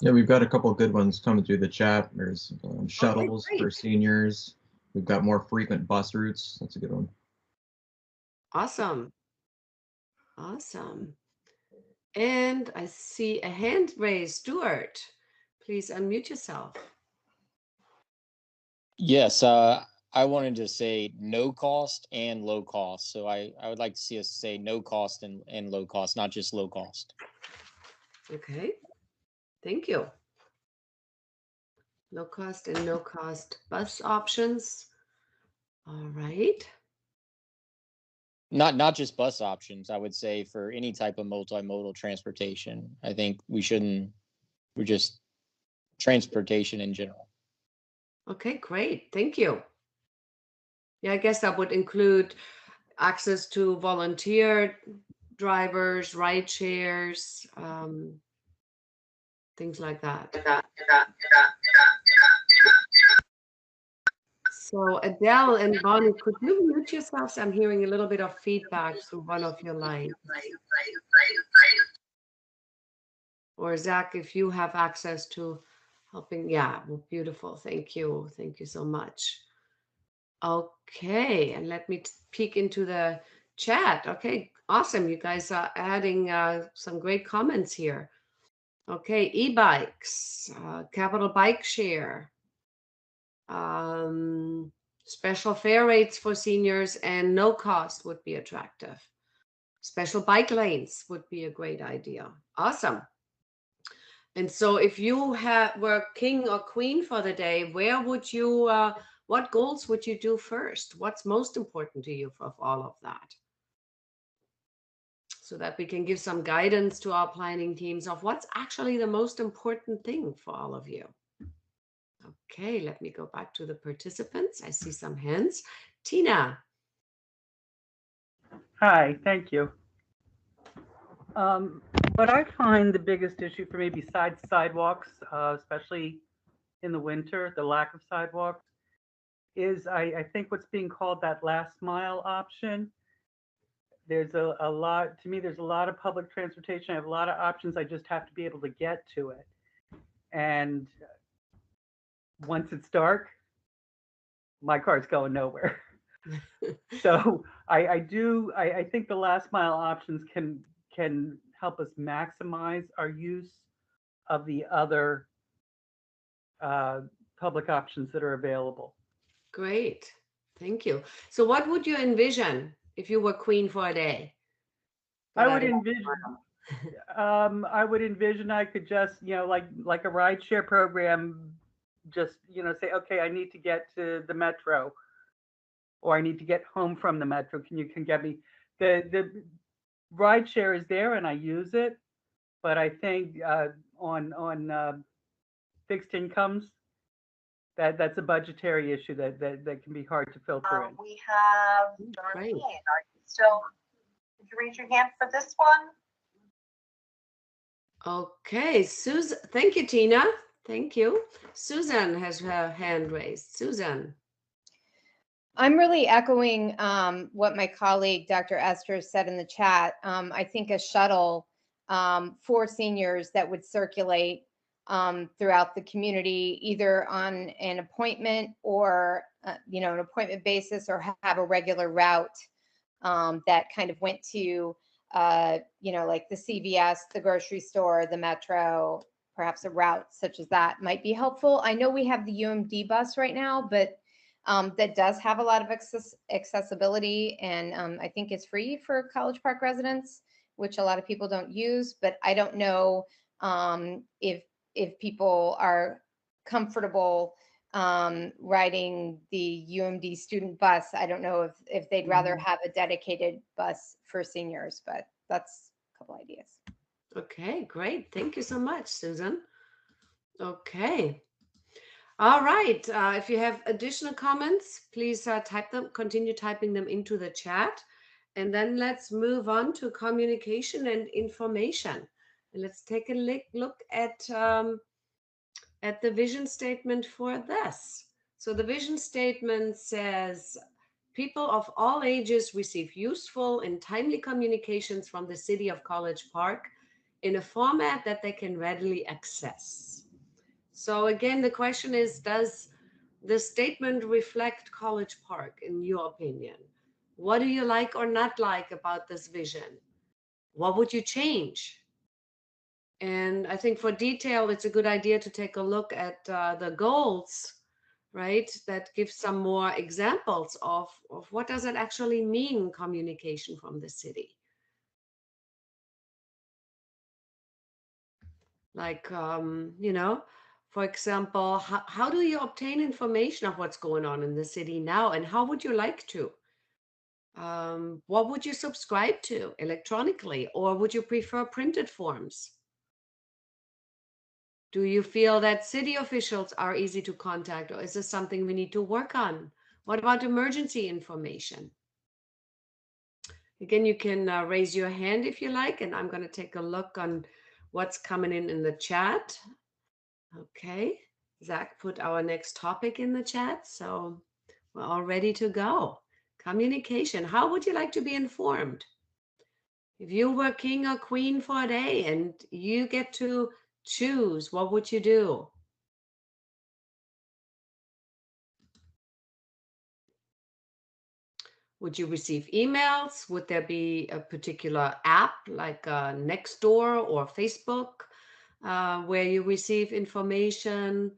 Yeah, we've got a couple of good ones coming through the chat. There's shuttles for great. seniors. We've got more frequent bus routes. That's a good one. Awesome. Awesome. And I see a hand raised. Stuart, please unmute yourself. Yes, I wanted to say no cost and low cost. So I would like to see us say no cost and low cost, not just low cost. Okay, thank you. Low cost and no cost bus options. All right. Not just bus options. I would say for any type of multimodal transportation. I think we're just transportation in general. Okay, great. Thank you. Yeah, I guess that would include access to volunteer drivers, ride shares, things like that. So Adele and Bonnie, could you mute yourselves? I'm hearing a little bit of feedback through one of your lines. Or Zach, if you have access to helping, yeah, well, beautiful. Thank you. Thank you so much. Okay, and let me peek into the chat. Okay, awesome. You guys are adding some great comments here. Okay, e-bikes, capital bike share, special fare rates for seniors and no cost would be attractive. Special bike lanes would be a great idea. Awesome. And so if you were king or queen for the day, where would you, what goals would you do first? What's most important to you of all of that? So that we can give some guidance to our planning teams of what's actually the most important thing for all of you. Okay, let me go back to the participants. I see some hands. Tina. Hi, thank you. What I find the biggest issue for me, besides sidewalks, especially in the winter, the lack of sidewalks, is I think what's being called that last mile option. There's a lot, to me, there's a lot of public transportation. I have a lot of options. I just have to be able to get to it. And once it's dark, my car's going nowhere. So I think the last mile options can help us maximize our use of the other public options that are available. Great, thank you. So what would you envision if you were queen for a day? I would envision I could just, like a rideshare program, just, say, okay, I need to get to the metro, or I need to get home from the metro. Can you get me? The rideshare is there and I use it, but I think on fixed incomes, that's a budgetary issue that can be hard to filter in. We have Darlene. Are you still? Did you raise your hand for this one? Okay, Susan. Thank you, Tina. Thank you. Susan has her hand raised. Susan. I'm really echoing what my colleague, Dr. Esther, said in the chat. I think a shuttle for seniors that would circulate throughout the community, either on an appointment or, an appointment basis, or have a regular route that kind of went to, like the CVS, the grocery store, the metro, perhaps a route such as that might be helpful. I know we have the UMD bus right now, but that does have a lot of accessibility, and I think it's free for College Park residents, which a lot of people don't use. But I don't know if people are comfortable riding the UMD student bus. I don't know if they'd rather have a dedicated bus for seniors, but that's a couple ideas. Okay, great. Thank you so much, Susan. Okay. All right. If you have additional comments, please type them, continue typing them into the chat. And then let's move on to communication and information. And let's take a look at the vision statement for this. So the vision statement says, people of all ages receive useful and timely communications from the City of College Park in a format that they can readily access. So again, the question is, does the statement reflect College Park in your opinion? What do you like or not like about this vision? What would you change? And I think for detail, it's a good idea to take a look at the goals, right? That gives some more examples of what does it actually mean, communication from the city. Like, you know, for example, how do you obtain information of what's going on in the city now, and how would you like to? What would you subscribe to electronically, or would you prefer printed forms? Do you feel that city officials are easy to contact, or is this something we need to work on? What about emergency information? Again, you can raise your hand if you like, and I'm going to take a look on what's coming in the chat. Okay, Zach put our next topic in the chat, so we're all ready to go. Communication. How would you like to be informed? If you were king or queen for a day and you get to choose, what would you do? Would you receive emails? Would there be a particular app like Nextdoor or Facebook where you receive information?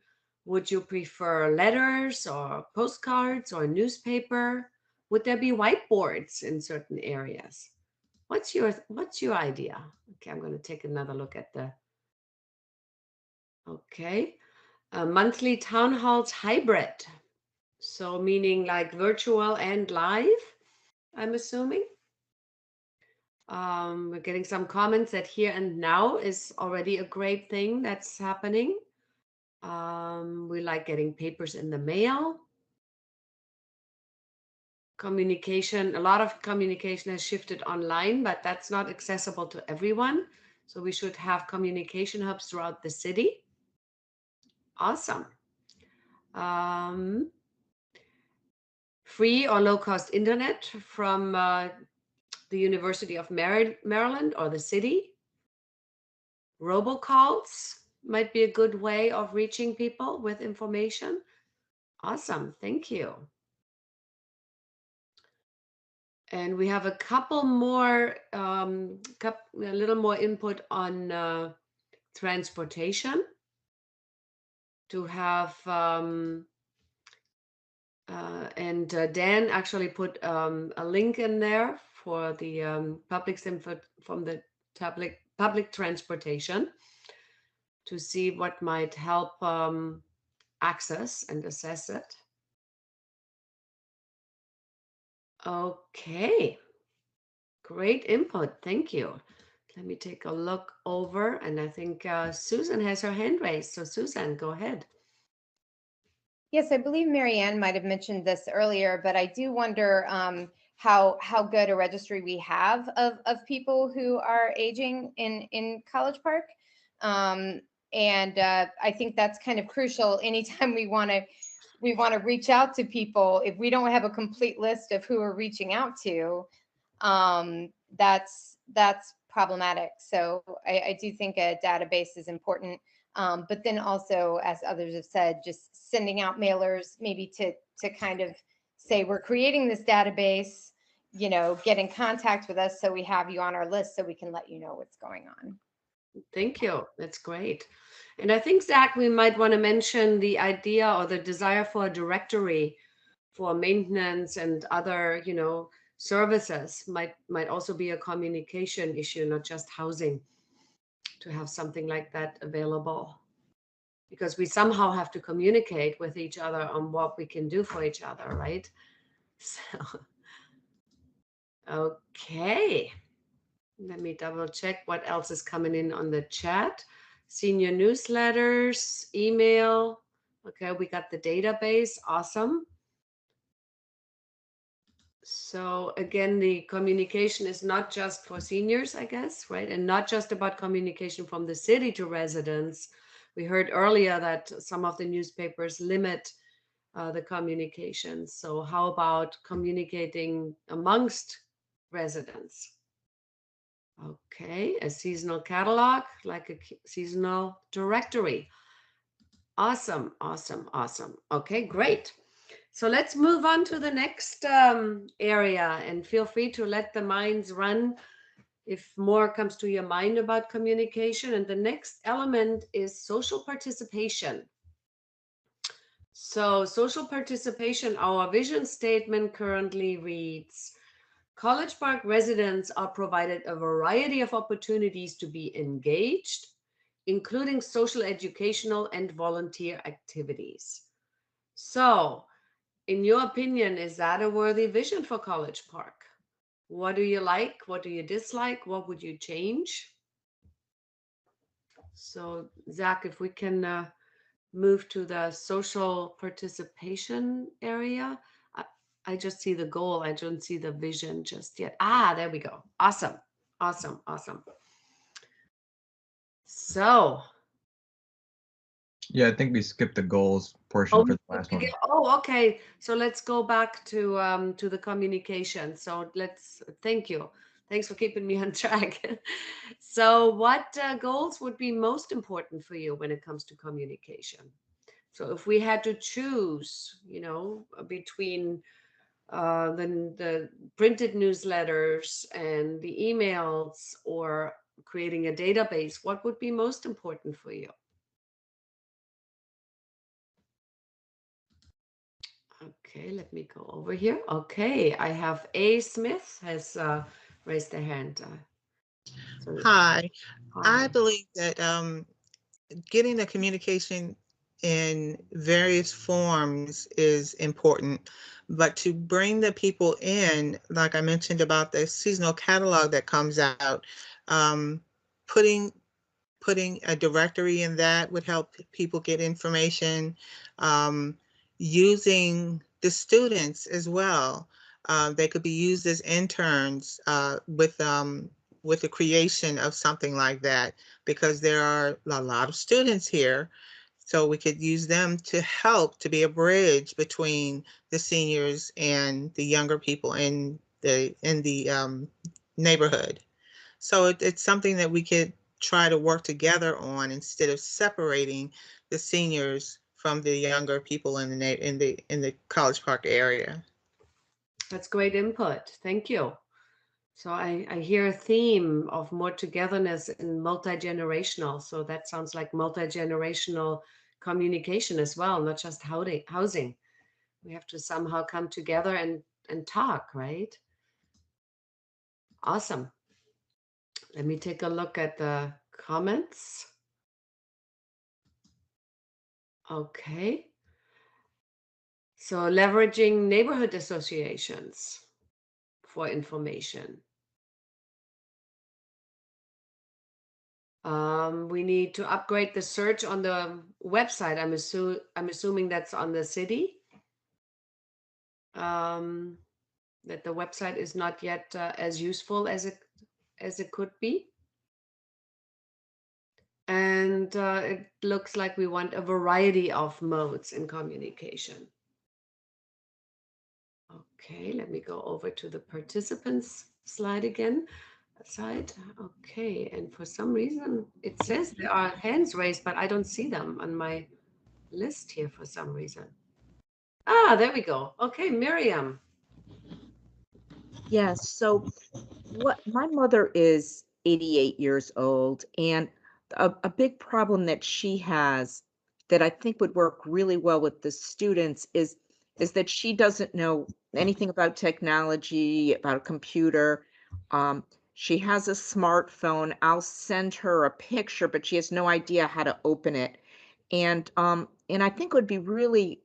Would you prefer letters or postcards or newspaper? Would there be whiteboards in certain areas? What's your idea? Okay, I'm going to take another look at the. Okay, monthly town halls hybrid. So meaning like virtual and live, I'm assuming. We're getting some comments that here and now is already a great thing that's happening. We like getting papers in the mail. Communication, a lot of communication has shifted online, but that's not accessible to everyone. So we should have communication hubs throughout the city. Awesome. Free or low-cost internet from the University of Maryland or the city. Robocalls might be a good way of reaching people with information. Awesome, thank you. And we have a couple more, a little more input on transportation. To have, and Dan actually put a link in there for the public info from the public transportation to see what might help access and assess it. Okay, great input, thank you. Let me take a look over, and I think Susan has her hand raised. So Susan, go ahead. Yes, I believe Marianne might have mentioned this earlier, but I do wonder how good a registry we have of people who are aging in College Park. And I think that's kind of crucial anytime we want to reach out to people. If we don't have a complete list of who we're reaching out to, that's problematic. So I do think a database is important. But then also, as others have said, just sending out mailers, maybe to kind of say, we're creating this database, you know, get in contact with us so we have you on our list so we can let you know what's going on. Thank you. That's great. And I think, Zach, we might want to mention the idea or the desire for a directory for maintenance and other, you know, services might also be a communication issue, not just housing, to have something like that available, because we somehow have to communicate with each other on what we can do for each other, right? So, okay. Let me double check what else is coming in on the chat. Senior newsletters, email, Okay, we got the database. Awesome. So again, the communication is not just for seniors, I guess, right? And not just about communication from the city to residents. We heard earlier that some of the newspapers limit the communications. So how about communicating amongst residents? Okay, a seasonal catalog, like a seasonal directory. Awesome, awesome, awesome. Okay, great. So let's move on to the next area, and feel free to let the minds run if more comes to your mind about communication. And the next element is social participation. So social participation, our vision statement currently reads, College Park residents are provided a variety of opportunities to be engaged, including social, educational, and volunteer activities. So, in your opinion, is that a worthy vision for College Park? What do you like? What do you dislike? What would you change? So, Zach, if we can move to the social participation area. I just see the goal. I don't see the vision just yet. Ah, there we go. Awesome. Awesome. Awesome. So. Yeah, I think we skipped the goals portion for the last one. Oh, okay. So let's go back to the communication. So thank you. Thanks for keeping me on track. So what goals would be most important for you when it comes to communication? So if we had to choose, between the printed newsletters and the emails or creating a database, what would be most important for you? Okay, let me go over here. Okay, I have A. Smith has raised their hand. Hi. Hi. I believe that getting the communication in various forms is important, but to bring the people in, like I mentioned about the seasonal catalog that comes out, putting a directory in that would help people get information, using the students as well. They could be used as interns with the creation of something like that, because there are a lot of students here. So we could use them to help to be a bridge between the seniors and the younger people in the neighborhood. So it's something that we could try to work together on instead of separating the seniors from the younger people in the College Park area. That's great input. Thank you. So I hear a theme of more togetherness and multi-generational. So that sounds like multi-generational communication as well, not just housing. We have to somehow come together and talk, right? Awesome. Let me take a look at the comments. Okay. So leveraging neighborhood associations for information. We need to upgrade the search on the website. I'm assuming that's on the city. That the website is not yet as useful as it could be. And it looks like we want a variety of modes in communication. Okay, let me go over to the participants slide again. Okay, and for some reason it says there are hands raised, but I don't see them on my list here for some reason. Ah, there we go. Okay, Miriam. Yes. So my mother is 88 years old, and a big problem that she has that I think would work really well with the students is that she doesn't know anything about technology, about a computer. She has a smartphone. I'll send her a picture, but she has no idea how to open it. And I think it would be really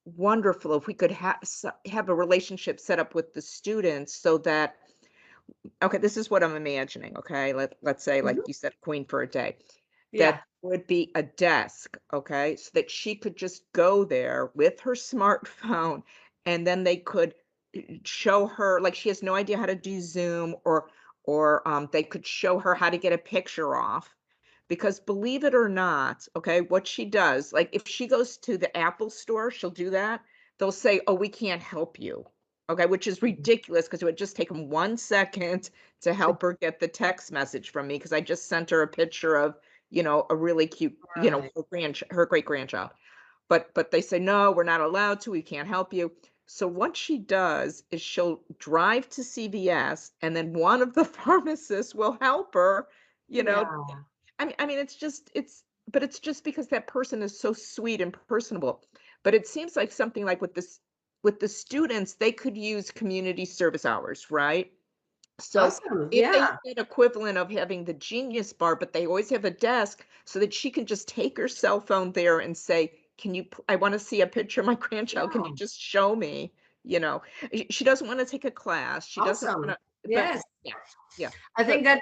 wonderful if we could have a relationship set up with the students so that, okay, this is what I'm imagining. Okay, let's say, like you said, Queen for a day. Yeah. that would be a desk, okay, so that she could just go there with her smartphone, and then they could show her, like, she has no idea how to do Zoom, or they could show her how to get a picture off. Because believe it or not, okay, what she does, like if she goes to the Apple store, she'll do that. They'll say, "Oh, we can't help you." Okay, which is ridiculous because it would just take them 1 second to help her get the text message from me because I just sent her a picture of, a really cute, Right. her great grandchild. But they say, "No, we're not allowed to. We can't help you." So what she does is she'll drive to CVS and then one of the pharmacists will help her, you know, Yeah. I mean, but it's just because that person is so sweet and personable. But it seems like something like with the students, they could use community service hours, right? So Awesome. if they have Yeah. an equivalent of having the Genius Bar, but they always have a desk so that she can just take her cell phone there and say, I want to see a picture of my grandchild. Can you Yeah. just show me? She doesn't want to take a class. She doesn't want Awesome. to, but Yes. yeah, yeah. I think But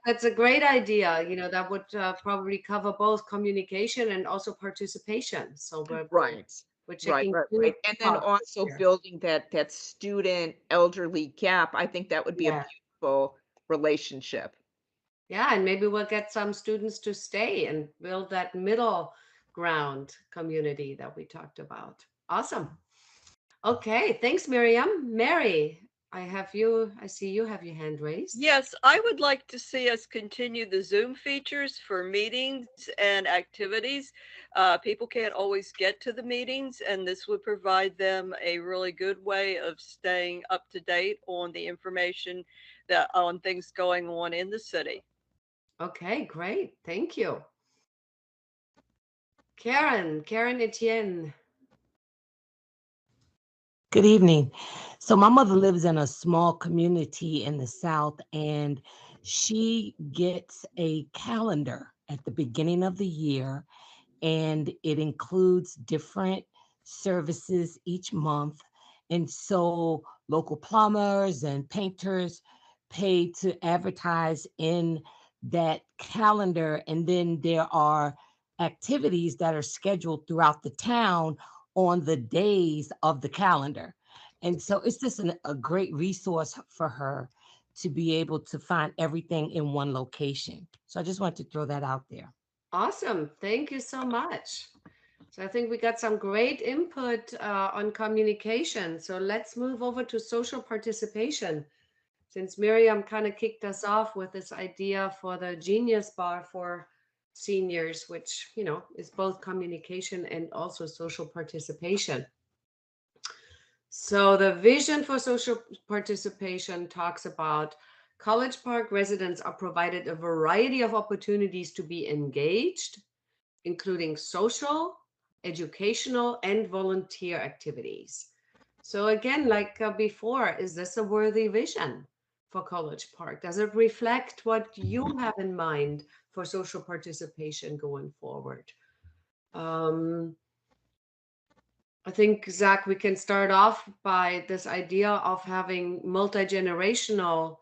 that's a great idea. That would probably cover both communication and also participation. So we're right. we're Right, checking right, two right. And then boxes also here. building that student elderly gap. I think that would be a Yeah. beautiful relationship. Yeah, and maybe we'll get some students to stay and build that middle ground community that we talked about. Awesome. Okay, thanks, Miriam. Mary, I see you have your hand raised. Yes, I would like to see us continue the Zoom features for meetings and activities. People can't always get to the meetings, and this would provide them a really good way of staying up to date on the information on things going on in the city. Okay, great. Thank you. Karen Etienne. Good evening. So my mother lives in a small community in the South, and she gets a calendar at the beginning of the year, and it includes different services each month. And so local plumbers and painters pay to advertise in that calendar. And then there are activities that are scheduled throughout the town on the days of the calendar. And so it's just a great resource for her to be able to find everything in one location. So I just wanted to throw that out there. Awesome. Thank you so much. So I think we got some great input on communication. So let's move over to social participation. Since Miriam kind of kicked us off with this idea for the Genius Bar for seniors, which, is both communication and also social participation. So the vision for social participation talks about College Park residents are provided a variety of opportunities to be engaged, including social, educational, and volunteer activities. So again, like before, is this a worthy vision for College Park? Does it reflect what you have in mind for social participation going forward? I think, Zach, we can start off by this idea of having multi-generational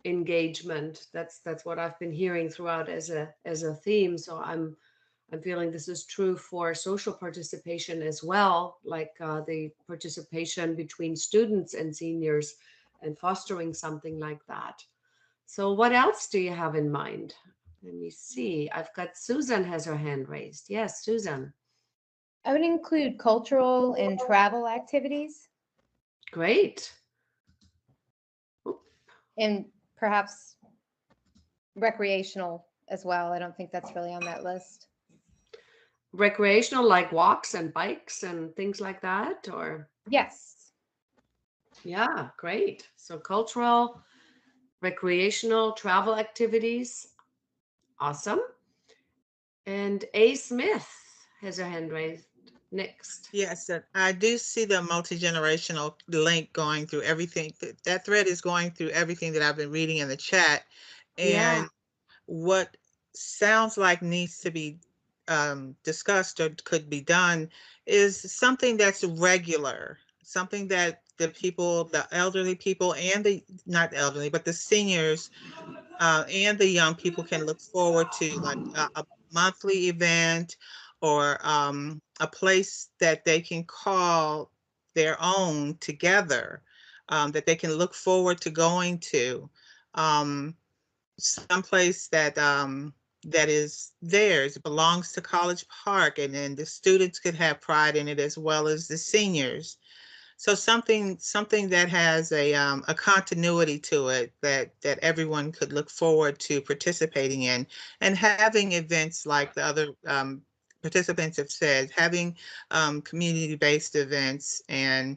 engagement. That's what I've been hearing throughout as a theme. So I'm feeling this is true for social participation as well, like the participation between students and seniors and fostering something like that. So what else do you have in mind? Let me see. I've got Susan has her hand raised. Yes, Susan. I would include cultural and travel activities. Great. And perhaps recreational as well. I don't think that's really on that list. Recreational, like walks and bikes and things like that, or? Yes. Yeah, great. So cultural, recreational, travel activities. Awesome. And A. Smith has her hand raised. Next. Yes, I do see the multi-generational link going through everything. That thread is going through everything that I've been reading in the chat. And what sounds like needs to be discussed or could be done is something that's regular, something that the people, the elderly people and the, not elderly, but the seniors and the young people can look forward to, like a monthly event or a place that they can call their own together, that they can look forward to going to. Someplace that that is theirs, belongs to College Park, and then the students could have pride in it as well as the seniors. So something that has a continuity to it that everyone could look forward to participating in, and having events like the other participants have said, having community-based events. And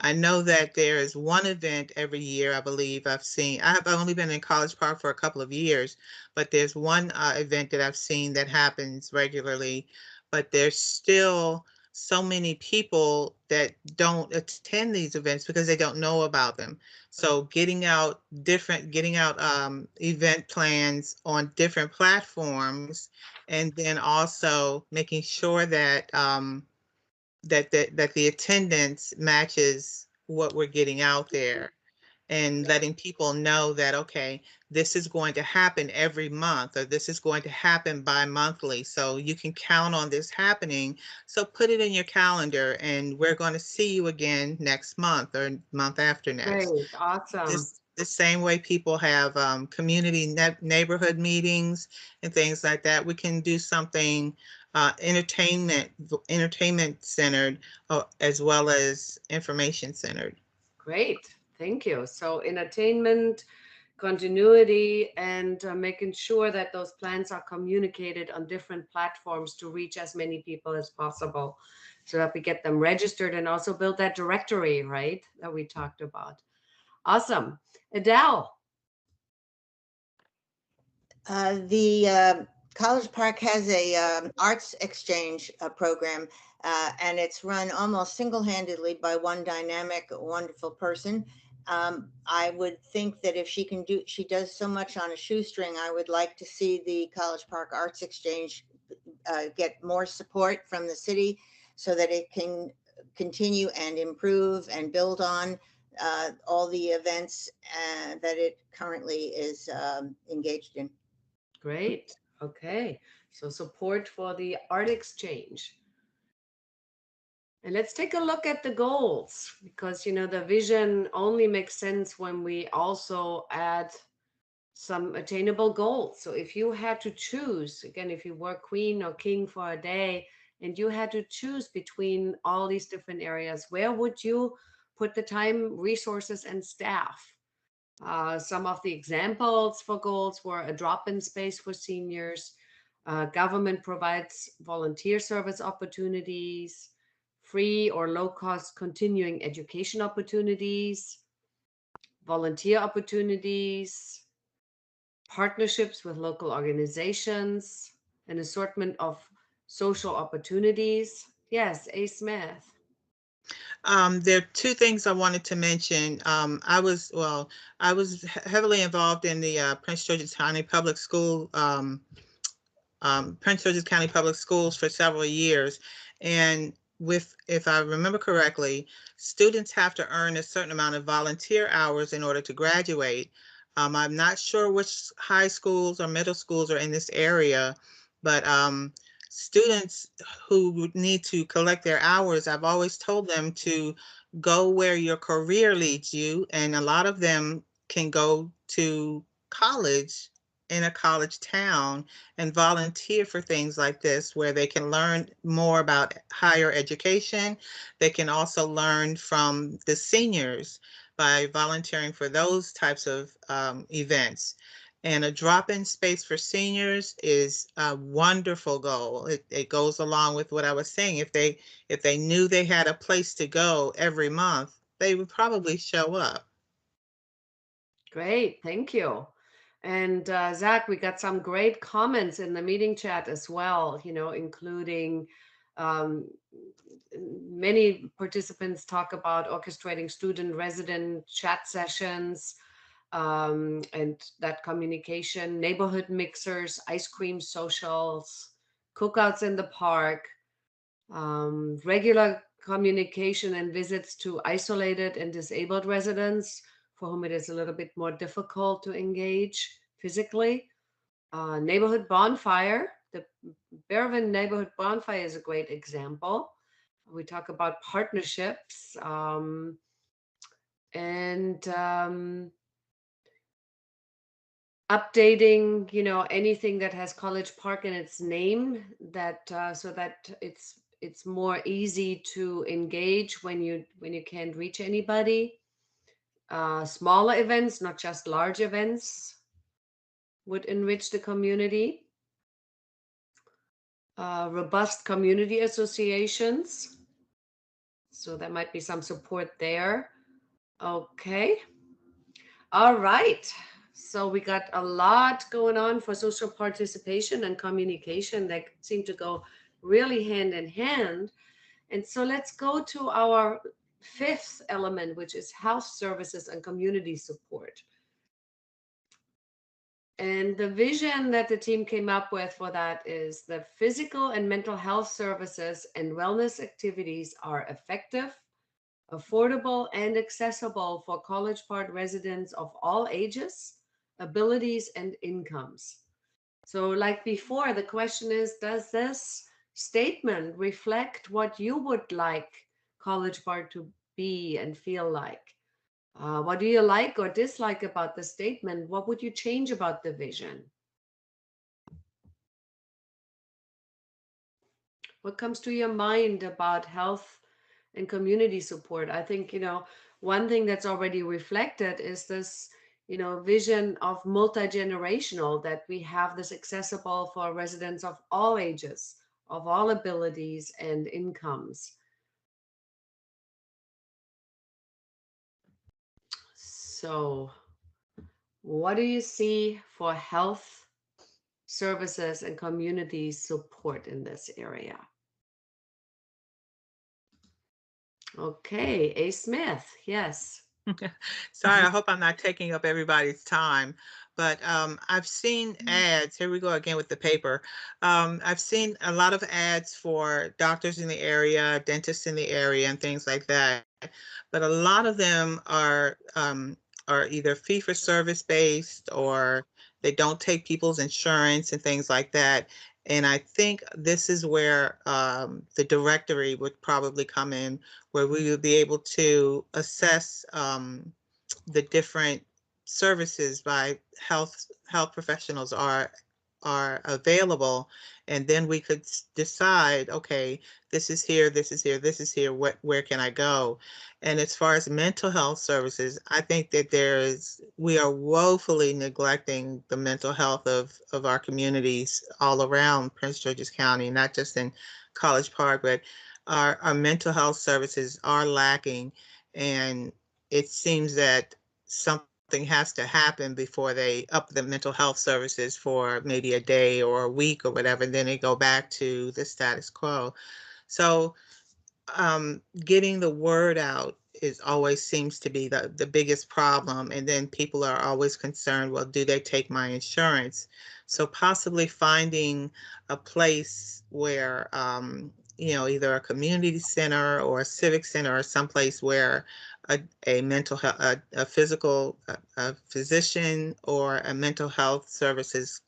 I know that there is one event every year, I believe I've seen. I've only been in College Park for a couple of years, but there's one event that I've seen that happens regularly. But there's still so many people that don't attend these events because they don't know about them. So getting out event plans on different platforms, and then also making sure that that the attendance matches what we're getting out there, and letting people know that, okay, this is going to happen every month, or this is going to happen bi-monthly, so you can count on this happening. So put it in your calendar, and we're going to see you again next month or month after Great, next. awesome. Just the same way people have community neighborhood meetings and things like that, we can do something entertainment centered, as well as information centered. Great, thank you. So entertainment, continuity, and making sure that those plans are communicated on different platforms to reach as many people as possible, so that we get them registered and also build that directory, right, that we talked about. Awesome. Adele. The College Park has a arts exchange program, and it's run almost single-handedly by one dynamic, wonderful person. I would think that if she does so much on a shoestring, I would like to see the College Park Arts Exchange get more support from the city so that it can continue and improve and build on all the events that it currently is engaged in. Great. Okay. So support for the art exchange. And let's take a look at the goals, because, you know, the vision only makes sense when we also add some attainable goals. So if you had to choose, again, if you were queen or king for a day and you had to choose between all these different areas, where would you put the time, resources, and staff? Some of the examples for goals were a drop-in space for seniors, government provides volunteer service opportunities, free or low-cost continuing education opportunities, volunteer opportunities, partnerships with local organizations, an assortment of social opportunities. Yes, A. Smith. There are two things I wanted to mention. I was heavily involved in the Prince George's County Public School, Prince George's County Public Schools for several years. And if I remember correctly, students have to earn a certain amount of volunteer hours in order to graduate. I'm not sure which high schools or middle schools are in this area, but students who need to collect their hours, I've always told them to go where your career leads you. And a lot of them can go to college in a college town and volunteer for things like this, where they can learn more about higher education. They can also learn from the seniors by volunteering for those types of events. And a drop-in space for seniors is a wonderful goal. It goes along with what I was saying. If they knew they had a place to go every month, they would probably show up. Great, thank you. And Zach, we got some great comments in the meeting chat as well, you know, including many participants talk about orchestrating student resident chat sessions, and that communication, neighborhood mixers, ice cream socials, cookouts in the park, regular communication and visits to isolated and disabled residents for whom it is a little bit more difficult to engage physically, neighborhood bonfire, The Berwyn Neighborhood Bonfire is a great example. We talk about partnerships and updating, anything that has College Park in its name, that so that it's more easy to engage when you can't reach anybody. Smaller events, not just large events, would enrich the community. Robust community associations. So there might be some support there. Okay. All right. So we got a lot going on for social participation and communication that seem to go really hand in hand. And so let's go to our fifth element, which is health services and community support. And the vision that the team came up with for that is the physical and mental health services and wellness activities are effective, affordable, and accessible for College Park residents of all ages, abilities, and incomes. So like before, the question is, does this statement reflect what you would like College Park to be and feel like? What do you like or dislike about the statement? What would you change about the vision? What comes to your mind about health and community support? I think, one thing that's already reflected is this, vision of multi-generational, that we have this accessible for residents of all ages, of all abilities and incomes. So what do you see for health services and community support in this area? Okay, A. Smith, yes. Sorry, I hope I'm not taking up everybody's time, but I've seen ads. Here we go again with the paper. I've seen a lot of ads for doctors in the area, dentists in the area, and things like that. But a lot of them are either fee-for-service based, or they don't take people's insurance and things like that. And I think this is where the directory would probably come in, where we would be able to assess the different services by health professionals are available, and then we could decide, okay, this is here, this is here, this is here, where can I go? And as far as mental health services, I think that we are woefully neglecting the mental health of our communities all around Prince George's County, not just in College Park, but our mental health services are lacking. And it seems that something has to happen before they up the mental health services for maybe a day or a week or whatever, and then they go back to the status quo. So getting the word out always seems to be the biggest problem. And then people are always concerned, well, do they take my insurance? So possibly finding a place where, either a community center or a civic center or someplace where a mental health, a physician or a mental health services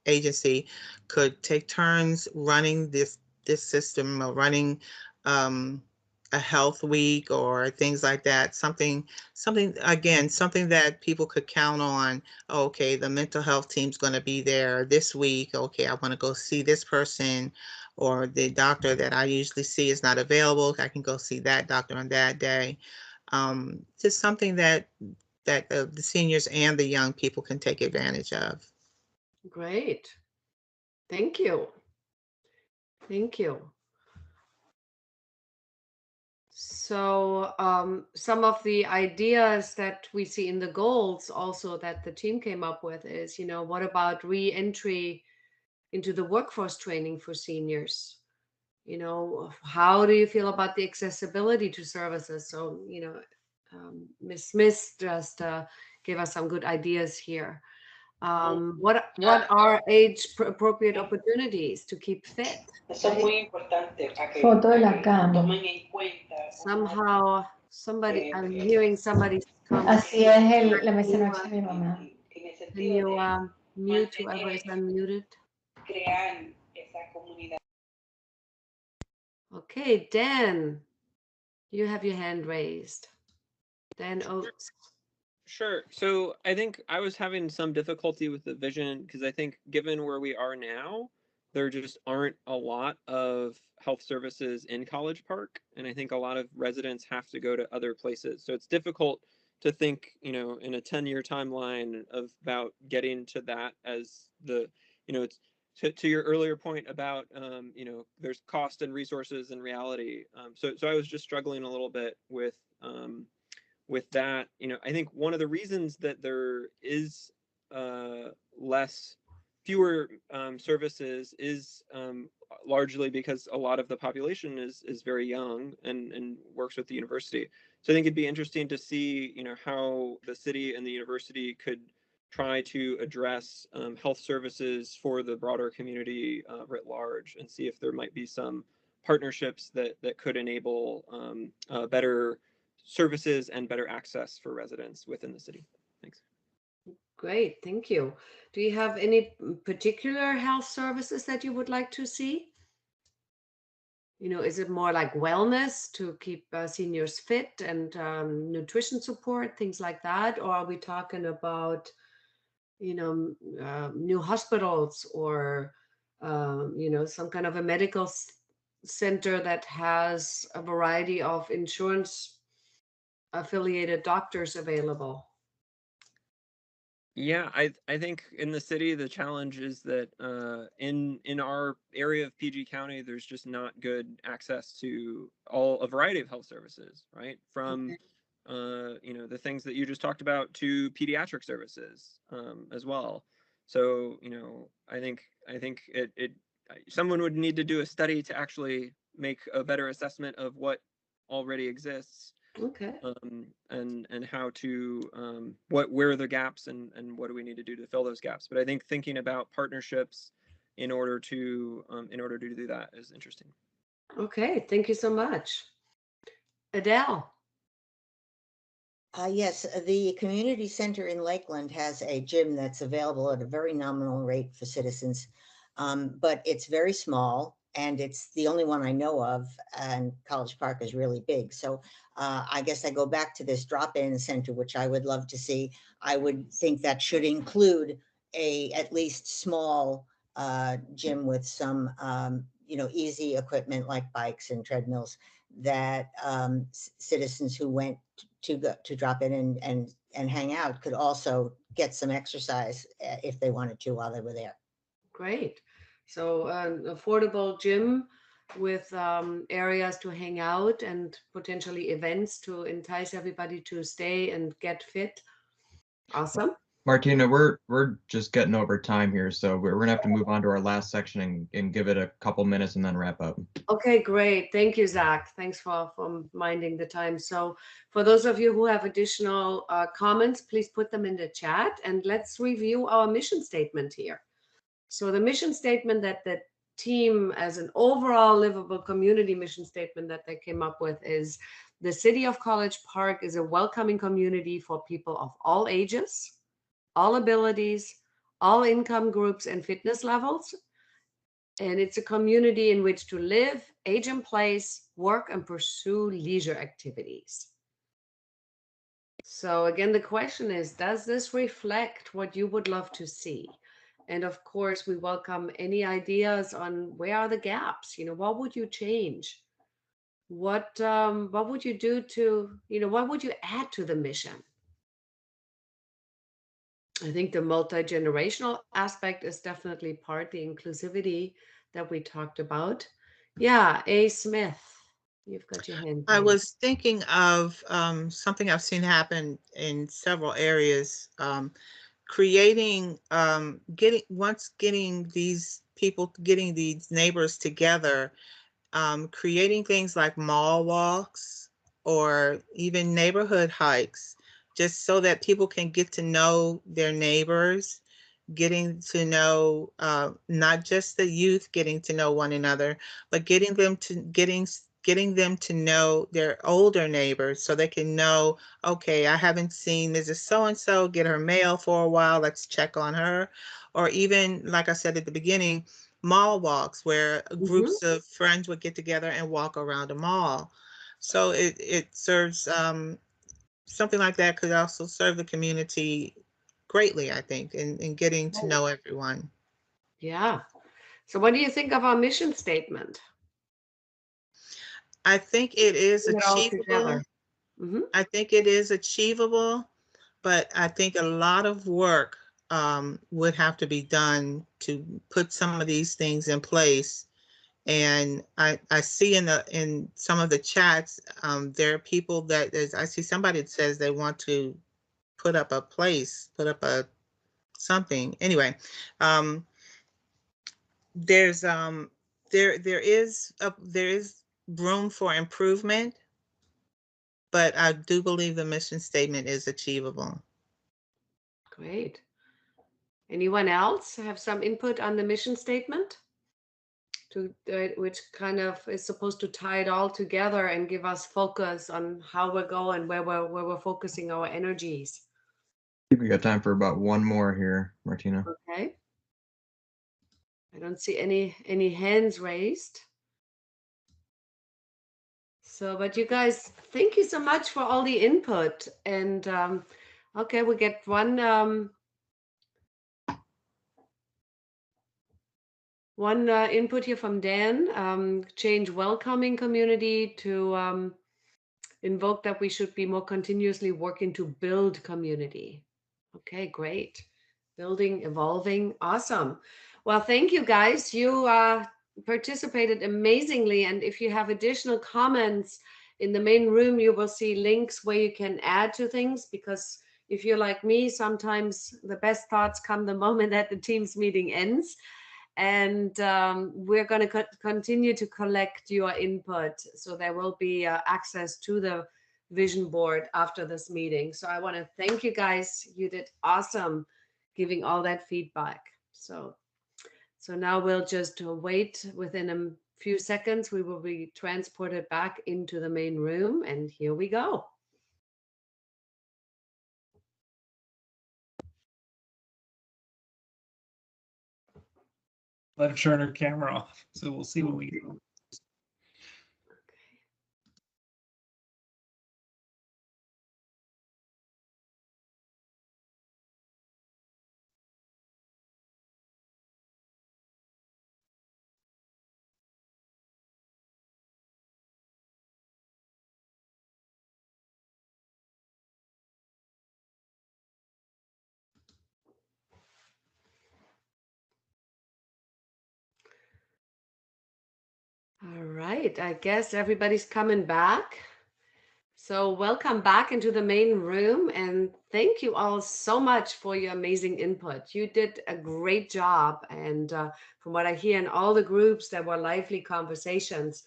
agency could take turns running this system, or running a health week or things like that. Something that people could count on. Okay, the mental health team's going to be there this week. Okay, I want to go see this person, or the doctor that I usually see is not available. I can go see that doctor on that day. Just something that the seniors and the young people can take advantage of. Great. Thank you. Thank you. So some of the ideas that we see in the goals also that the team came up with is, what about re-entry into the workforce training for seniors? How do you feel about the accessibility to services? So, Ms. Smith just gave us some good ideas here. What are age-appropriate opportunities to keep fit? Foto de la cama. Somehow, I'm hearing somebody's comment. Así es la mesa noche de mi mamá. Can you mute whoever is unmuted? crean esa comunidad. Okay, Dan, you have your hand raised. Dan Oates. Sure. So I think I was having some difficulty with the vision because I think given where we are now, there just aren't a lot of health services in College Park. And I think a lot of residents have to go to other places. So it's difficult to think, you know, in a 10-year timeline of about getting to that as the, you know, it's to your earlier point about, you know, there's cost and resources and reality. So I was just struggling a little bit with that. You know, I think one of the reasons that there is fewer services is largely because a lot of the population is very young and works with the university. So I think it'd be interesting to see, you know, how the city and the university could try to address health services for the broader community writ large, and see if there might be some partnerships that could enable better services and better access for residents within the city. Thanks. Great, thank you. Do you have any particular health services that you would like to see? You know, is it more like wellness to keep seniors fit and nutrition support, things like that? Or are we talking about, you know, new hospitals or, you know, some kind of a medical center that has a variety of insurance affiliated doctors available? Yeah, I think in the city, the challenge is that in our area of PG County, there's just not good access to a variety of health services, right? From you know, the things that you just talked about to pediatric services as well. So, you know, I think someone would need to do a study to actually make a better assessment of what already exists. Okay. And how to where are the gaps and what do we need to do to fill those gaps. But I think thinking about partnerships in order to do that is interesting. Okay, thank you so much. Adele. Yes, the community center in Lakeland has a gym that's available at a very nominal rate for citizens, but it's very small and it's the only one I know of, and College Park is really big. So I guess I go back to this drop-in center, which I would love to see. I would think that should include a at least small gym with some you know, easy equipment like bikes and treadmills that citizens who went to drop in and hang out could also get some exercise if they wanted to while they were there. Great. So an affordable gym with areas to hang out and potentially events to entice everybody to stay and get fit. Awesome. Martina, we're just getting over time here, so we're gonna have to move on to our last section and give it a couple minutes and then wrap up. Okay, great. Thank you, Zach. Thanks for minding the time. So for those of you who have additional comments, please put them in the chat, and let's review our mission statement here. So the mission statement that the team, as an overall livable community mission statement that they came up with, is the City of College Park is a welcoming community for people of all ages, all abilities, all income groups and fitness levels. And it's a community in which to live, age in place, work, and pursue leisure activities. So again, the question is, does this reflect what you would love to see? And of course, we welcome any ideas on where are the gaps? You know, what would you change? What would you do to, you know, what would you add to the mission? I think the multi-generational aspect is definitely part, the inclusivity that we talked about. Yeah, A. Smith, you've got your hand. I was thinking of something I've seen happen in several areas, creating, getting these people, getting these neighbors together, creating things like mall walks or even neighborhood hikes, just so that people can get to know their neighbors, getting to know not just the youth getting to know one another, but getting getting them to know their older neighbors so they can know, okay, I haven't seen Mrs. So-and-so get her mail for a while, let's check on her. Or even, like I said at the beginning, mall walks where groups of friends would get together and walk around a mall. So it serves, something like that could also serve the community greatly, I think, in getting to know everyone. Yeah. So what do you think of our mission statement? I think it is Putting it all achievable. together. I think it is achievable, but I think a lot of work would have to be done to put some of these things in place. And I see in some of the chats, there are people that I see somebody that says they want to put up a place, put up a something. Anyway, there's there is room for improvement, but I do believe the mission statement is achievable. Great. Anyone else have some input on the mission statement? Which kind of is supposed to tie it all together and give us focus on how we're going, where we're focusing our energies. I think we got time for about one more here, Martina. Okay. I don't see any hands raised. So, but you guys, thank you so much for all the input. And okay, we get one input here from Dan. Change welcoming community to invoke that we should be more continuously working to build community. Okay, great. Building, evolving, awesome. Well, thank you guys. You participated amazingly. And if you have additional comments in the main room, you will see links where you can add to things, because if you're like me, sometimes the best thoughts come the moment that the Teams meeting ends. And we're going to continue to collect your input. So there will be access to the vision board after this meeting. So I want to thank you guys. You did awesome giving all that feedback. So now we'll just wait. Within a few seconds, we will be transported back into the main room. And here we go. Let her turn her camera off. So we'll see when we get. All right, I guess everybody's coming back. So welcome back into the main room, and thank you all so much for your amazing input. You did a great job, and from what I hear in all the groups, there were lively conversations.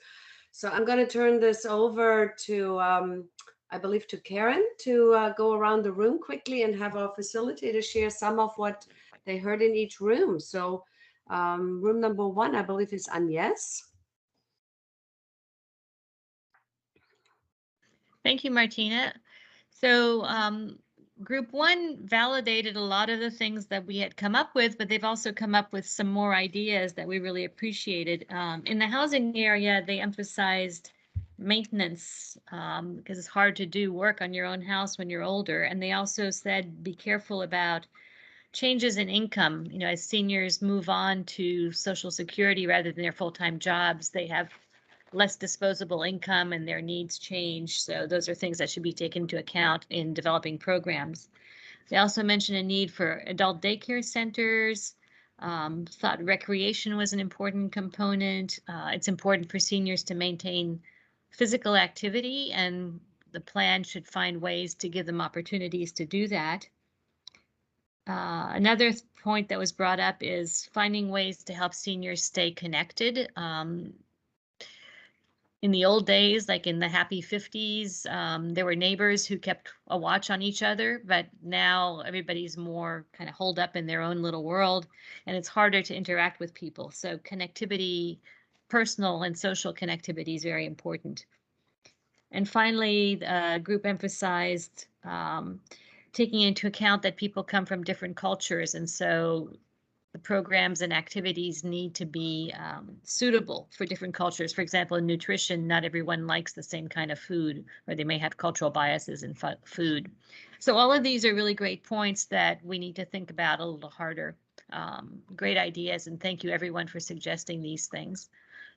So I'm going to turn this over to, I believe, to Karen to go around the room quickly and have our facilitator share some of what they heard in each room. So room number 1, I believe, is Agnes. Thank you, Martina. So group 1 validated a lot of the things that we had come up with, but they've also come up with some more ideas that we really appreciated. In the housing area, they emphasized maintenance because it's hard to do work on your own house when you're older. And they also said, be careful about changes in income. You know, as seniors move on to Social Security rather than their full-time jobs, they have less disposable income and their needs change. So those are things that should be taken into account in developing programs. They also mentioned a need for adult daycare centers, thought recreation was an important component. It's important for seniors to maintain physical activity, and the plan should find ways to give them opportunities to do that. Another point that was brought up is finding ways to help seniors stay connected. In the old days, like in the happy 50s, there were neighbors who kept a watch on each other, but now everybody's more kind of holed up in their own little world, and it's harder to interact with people. So connectivity personal and social connectivity is very important. And finally, the group emphasized taking into account that people come from different cultures, and so the programs and activities need to be suitable for different cultures. For example, in nutrition, not everyone likes the same kind of food, or they may have cultural biases in food. So all of these are really great points that we need to think about a little harder. Great ideas, and thank you everyone for suggesting these things.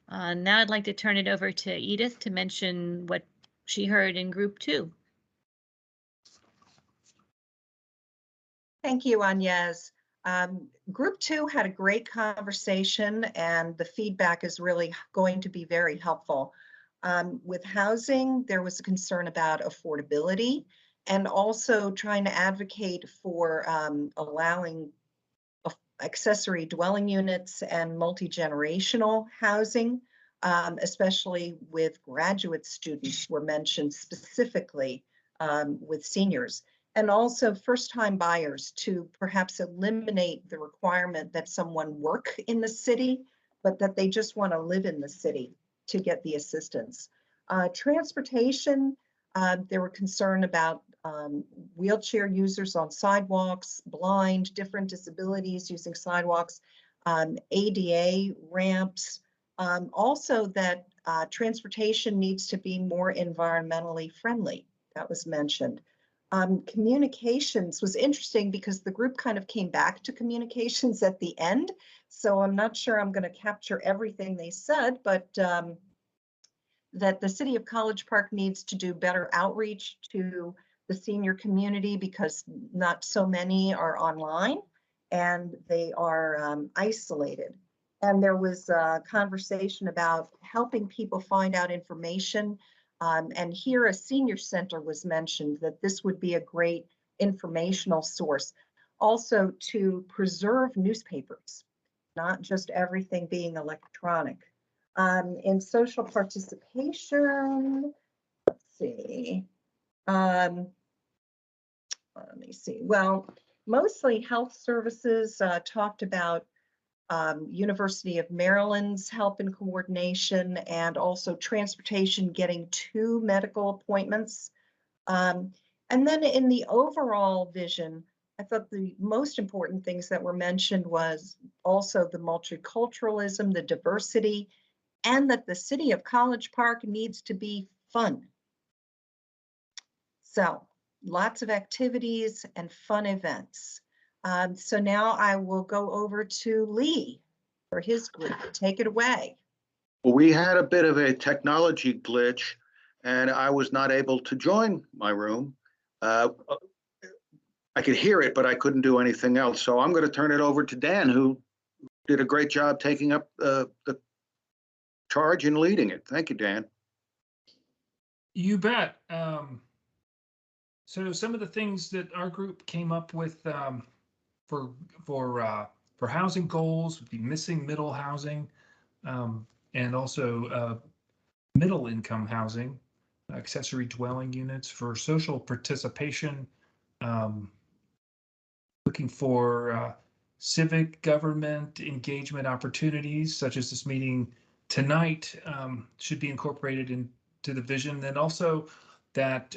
Now I'd like to turn it over to Edith to mention what she heard in group 2. Thank you, Agnes. Group 2 had a great conversation, and the feedback is really going to be very helpful. With housing, there was a concern about affordability and also trying to advocate for allowing accessory dwelling units and multi-generational housing, especially with graduate students were mentioned specifically with seniors. And also first-time buyers to perhaps eliminate the requirement that someone work in the city, but that they just want to live in the city to get the assistance. Transportation, there were concern about wheelchair users on sidewalks, blind, different disabilities using sidewalks, ADA ramps. Also that transportation needs to be more environmentally friendly. That was mentioned. Communications was interesting because the group kind of came back to communications at the end. So I'm not sure I'm going to capture everything they said, but that the city of College Park needs to do better outreach to the senior community because not so many are online and they are isolated. And there was a conversation about helping people find out information. And here a senior center was mentioned, that this would be a great informational source. Also to preserve newspapers, not just everything being electronic. In social participation, let's see. Let me see. Well, mostly health services talked about University of Maryland's help and coordination, and also transportation getting to medical appointments. And then in the overall vision, I thought the most important things that were mentioned was also the multiculturalism, the diversity, and that the city of College Park needs to be fun. So lots of activities and fun events. So now I will go over to Lee for his group. Take it away. Well, we had a bit of a technology glitch and I was not able to join my room. I could hear it, but I couldn't do anything else. So I'm going to turn it over to Dan, who did a great job taking up the charge and leading it. Thank you, Dan. You bet. So some of the things that our group came up with for housing goals would be missing middle housing, and also middle income housing, accessory dwelling units. For social participation, looking for civic government engagement opportunities, such as this meeting tonight, should be incorporated into the vision. Then also that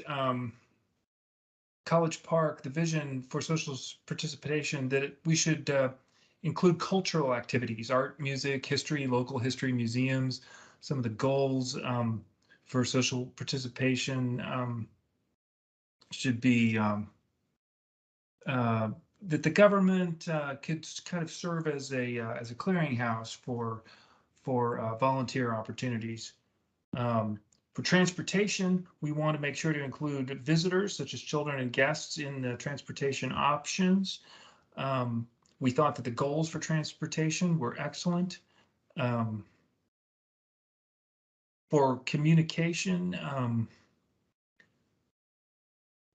College Park, the vision for social participation, that we should include cultural activities, art, music, history, local history, museums. Some of the goals for social participation should be that the government could kind of serve as a clearinghouse for volunteer opportunities. For transportation, we want to make sure to include visitors such as children and guests in the transportation options. We thought that the goals for transportation were excellent. For communication,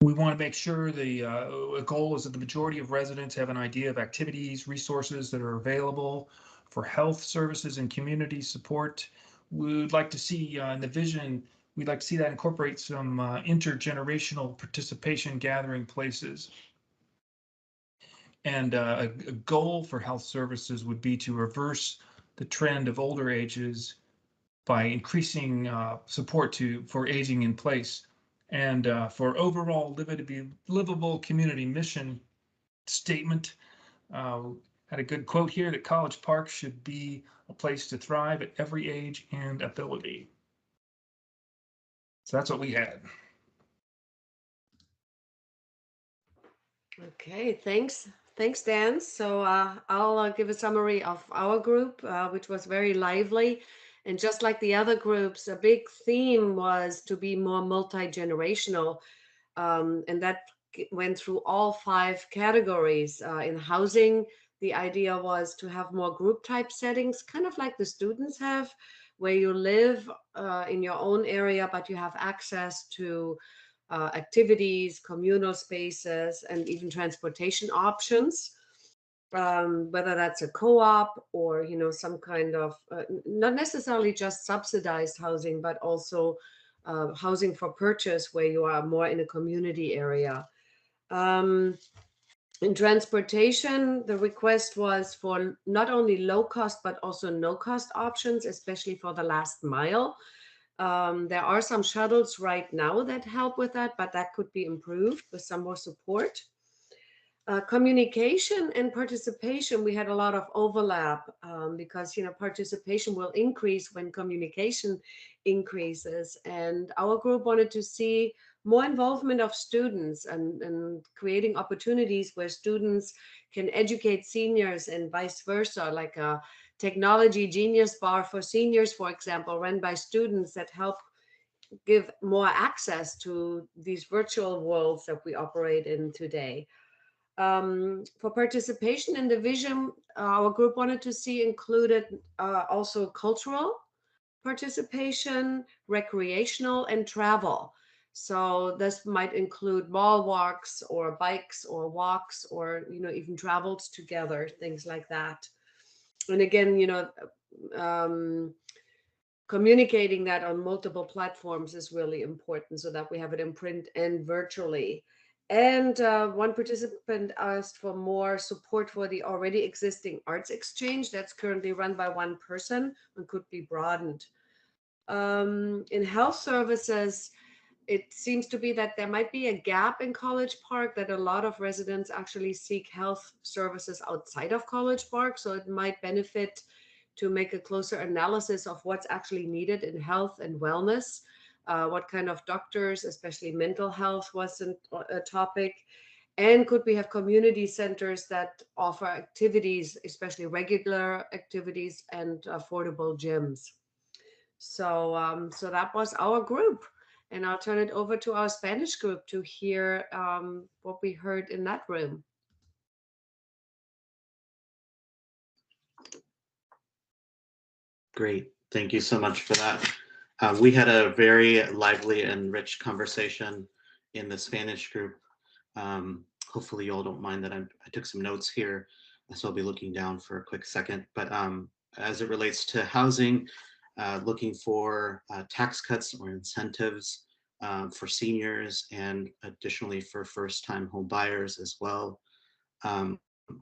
we want to make sure the goal is that the majority of residents have an idea of activities, resources that are available. For health services and community support, we would like to see in the vision, we'd like to see that incorporate some intergenerational participation gathering places. And a goal for health services would be to reverse the trend of older ages by increasing support for aging in place, and for overall livable community mission statement. Had a good quote here that College Park should be a place to thrive at every age and ability. So that's what we had. Okay, thanks. Thanks, Dan. So I'll give a summary of our group, which was very lively. And just like the other groups, a big theme was to be more multi-generational. And that went through all 5 categories. In housing, the idea was to have more group type settings, kind of like the students have, where you live in your own area, but you have access to activities, communal spaces, and even transportation options. Whether that's a co-op or some kind of not necessarily just subsidized housing, but also housing for purchase, where you are more in a community area. In transportation, the request was for not only low cost, but also no cost options, especially for the last mile. There are some shuttles right now that help with that, but that could be improved with some more support. Communication and participation, we had a lot of overlap because participation will increase when communication increases, and our group wanted to see more involvement of students and creating opportunities where students can educate seniors and vice versa, like a technology genius bar for seniors, for example, run by students that help give more access to these virtual worlds that we operate in today. For participation in the vision, our group wanted to see included also cultural participation, recreational, and travel. So this might include mall walks or bikes or walks or even travels together, things like that. And again, communicating that on multiple platforms is really important so that we have it in print and virtually. And one participant asked for more support for the already existing arts exchange that's currently run by one person and could be broadened. In health services, it seems to be that there might be a gap in College Park, that a lot of residents actually seek health services outside of College Park. So it might benefit to make a closer analysis of what's actually needed in health and wellness. What kind of doctors, especially mental health, was a topic. And could we have community centers that offer activities, especially regular activities and affordable gyms? So, so that was our group. And I'll turn it over to our Spanish group to hear what we heard in that room. Great. Thank you so much for that. We had a very lively and rich conversation in the Spanish group. Hopefully you all don't mind that I took some notes here, so I'll be looking down for a quick second. But as it relates to housing, looking for tax cuts or incentives for seniors, and additionally for first-time home buyers as well.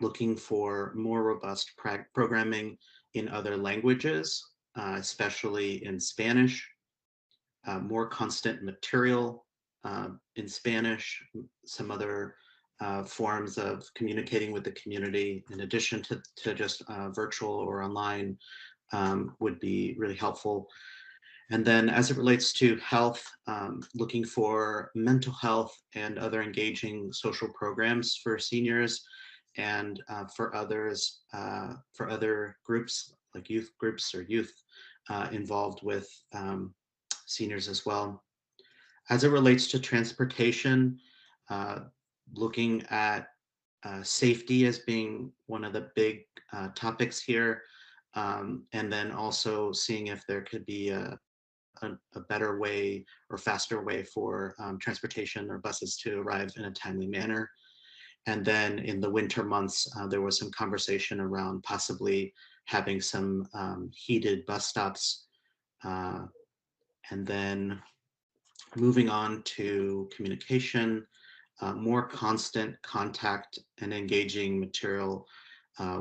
Looking for more robust programming in other languages, especially in Spanish, more constant material in Spanish, some other forms of communicating with the community in addition to just virtual or online would be really helpful. And then as it relates to health, looking for mental health and other engaging social programs for seniors, and for others, for other groups like youth groups or youth involved with seniors as well. As it relates to transportation, looking at safety as being one of the big topics here, and then also seeing if there could be a better way or faster way for transportation or buses to arrive in a timely manner. And then in the winter months, there was some conversation around possibly having some heated bus stops. And then moving on to communication, more constant contact and engaging material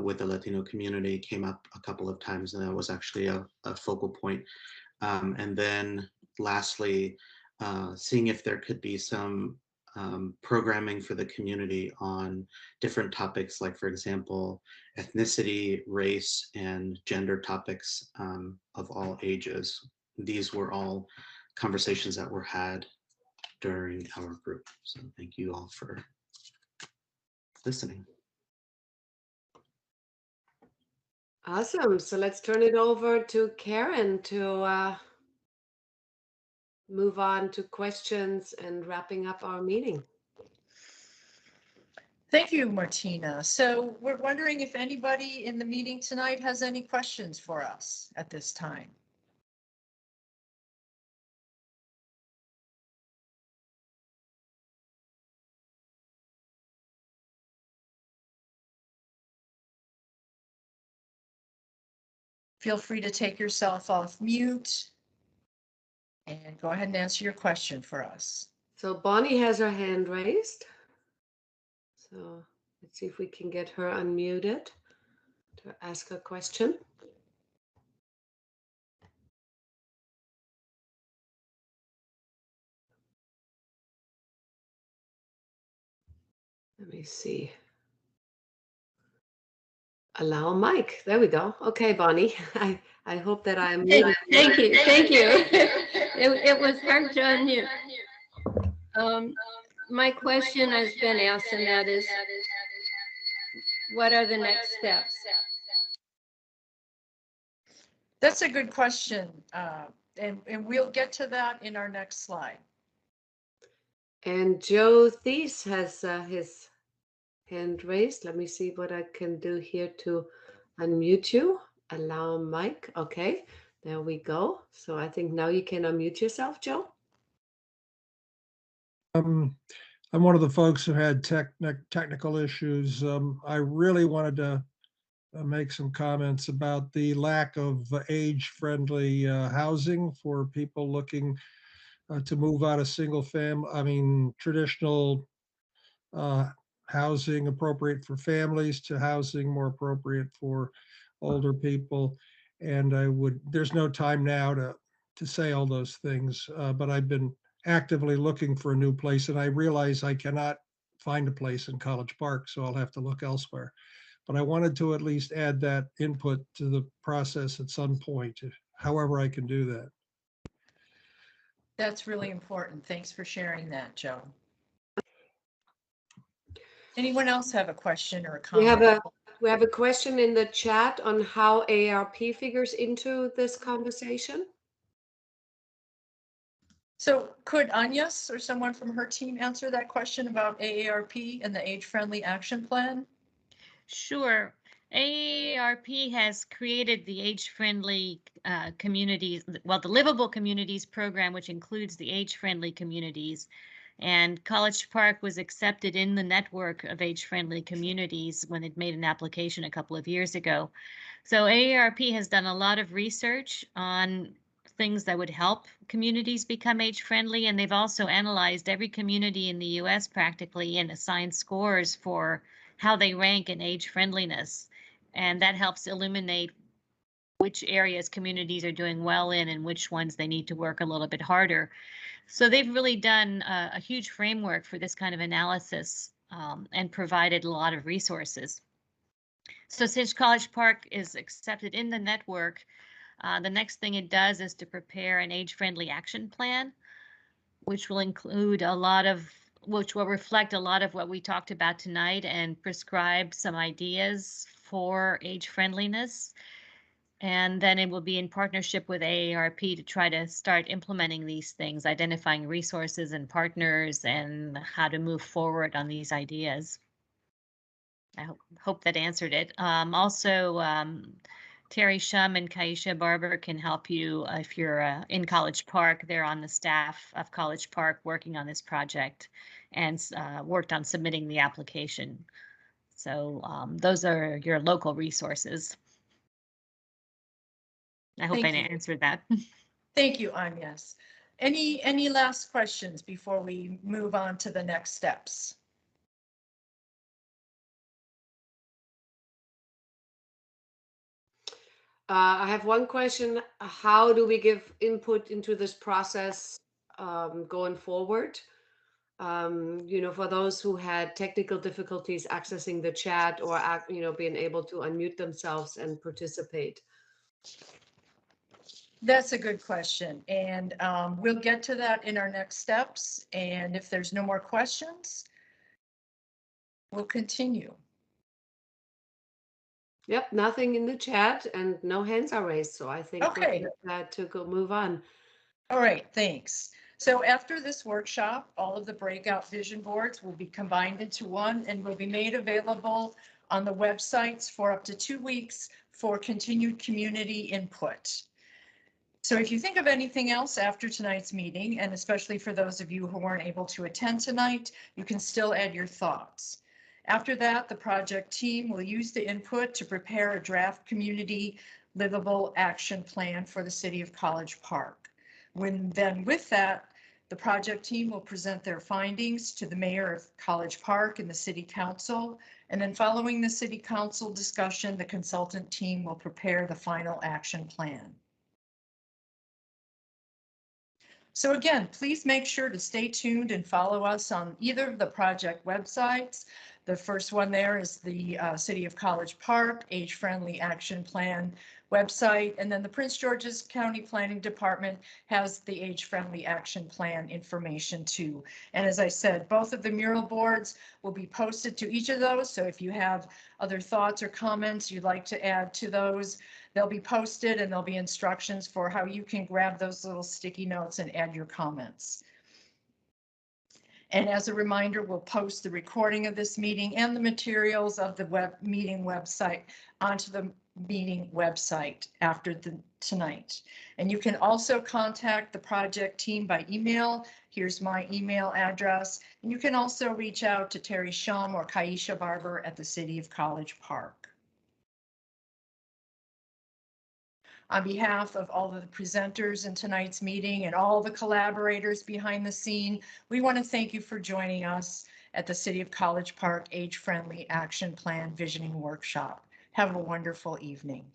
with the Latino community came up a couple of times, and that was actually a focal point. And then lastly, seeing if there could be some programming for the community on different topics, like, for example, ethnicity, race, and gender topics of all ages. These were all conversations that were had during our group. So thank you all for listening. Awesome. So let's turn it over to Karen to move on to questions and wrapping up our meeting. Thank you, Martina. So we're wondering if anybody in the meeting tonight has any questions for us at this time. Feel free to take yourself off mute and go ahead and answer your question for us. So Bonnie has her hand raised. So let's see if we can get her unmuted to ask a question. Let me see. Allow mic. There we go. Okay, Bonnie. I hope that I'm. Thank you. It was hard to unmute. My question has been asked, and that is, what are the next steps? That's a good question. And we'll get to that in our next slide. And Joe Thies has his hand raised. Let me see what I can do here to unmute you. Allow mic. Okay, there we go. So I think now you can unmute yourself, Joe. I'm one of the folks who had technical issues. I really wanted to make some comments about the lack of age-friendly housing for people looking to move out of traditional housing appropriate for families to housing more appropriate for older people. And there's no time now to say all those things, but I've been actively looking for a new place, and I realize I cannot find a place in College Park, so I'll have to look elsewhere. But I wanted to at least add that input to the process at some point, however I can do that. That's really important. Thanks for sharing that, Joe. Anyone else have a question or a comment? We have a question in the chat on how AARP figures into this conversation. So could Agnes or someone from her team answer that question about AARP and the age-friendly action plan? Sure. AARP has created the age-friendly communities, well, the Livable Communities program, which includes the age-friendly communities. And College Park was accepted in the network of age-friendly communities when it made an application a couple of years ago. So AARP has done a lot of research on things that would help communities become age-friendly, and they've also analyzed every community in the US practically and assigned scores for how they rank in age friendliness. And that helps illuminate which areas communities are doing well in and which ones they need to work a little bit harder. So they've really done a huge framework for this kind of analysis and provided a lot of resources. So since College Park is accepted in the network, the next thing it does is to prepare an age-friendly action plan, which will include which will reflect a lot of what we talked about tonight and prescribe some ideas for age friendliness. And then it will be in partnership with AARP to try to start implementing these things, identifying resources and partners and how to move forward on these ideas. I hope that answered it. Terry Shum and Kaisha Barber can help you if you're in College Park. They're on the staff of College Park working on this project and worked on submitting the application. So those are your local resources. I hope I answered that. Thank you, Agnes. Any last questions before we move on to the next steps? I have one question. How do we give input into this process going forward? For those who had technical difficulties accessing the chat or, being able to unmute themselves and participate. That's a good question. And we'll get to that in our next steps. And if there's no more questions, we'll continue. Yep, nothing in the chat and no hands are raised. So I think Okay. we're glad to go move on. All right, thanks. So after this workshop, all of the breakout vision boards will be combined into one and will be made available on the websites for up to 2 weeks for continued community input. So if you think of anything else after tonight's meeting, and especially for those of you who weren't able to attend tonight, you can still add your thoughts. After that, the project team will use the input to prepare a draft community livable action plan for the city of College Park. With that, the project team will present their findings to the mayor of College Park and the city council. And then following the city council discussion, the consultant team will prepare the final action plan. So again, please make sure to stay tuned and follow us on either of the project websites. The first one there is the City of College Park Age-Friendly Action Plan website. And then the Prince George's County Planning Department has the Age-Friendly Action Plan information too. And as I said, both of the mural boards will be posted to each of those. So if you have other thoughts or comments you'd like to add to those, they'll be posted and there'll be instructions for how you can grab those little sticky notes and add your comments. And as a reminder, we'll post the recording of this meeting and the materials of the meeting website onto the meeting website after tonight. And you can also contact the project team by email. Here's my email address. And you can also reach out to Terry Shum or Kaisha Barber at the City of College Park. On behalf of all of the presenters in tonight's meeting and all the collaborators behind the scene, we want to thank you for joining us at the City of College Park Age-Friendly Action Plan Visioning Workshop. Have a wonderful evening.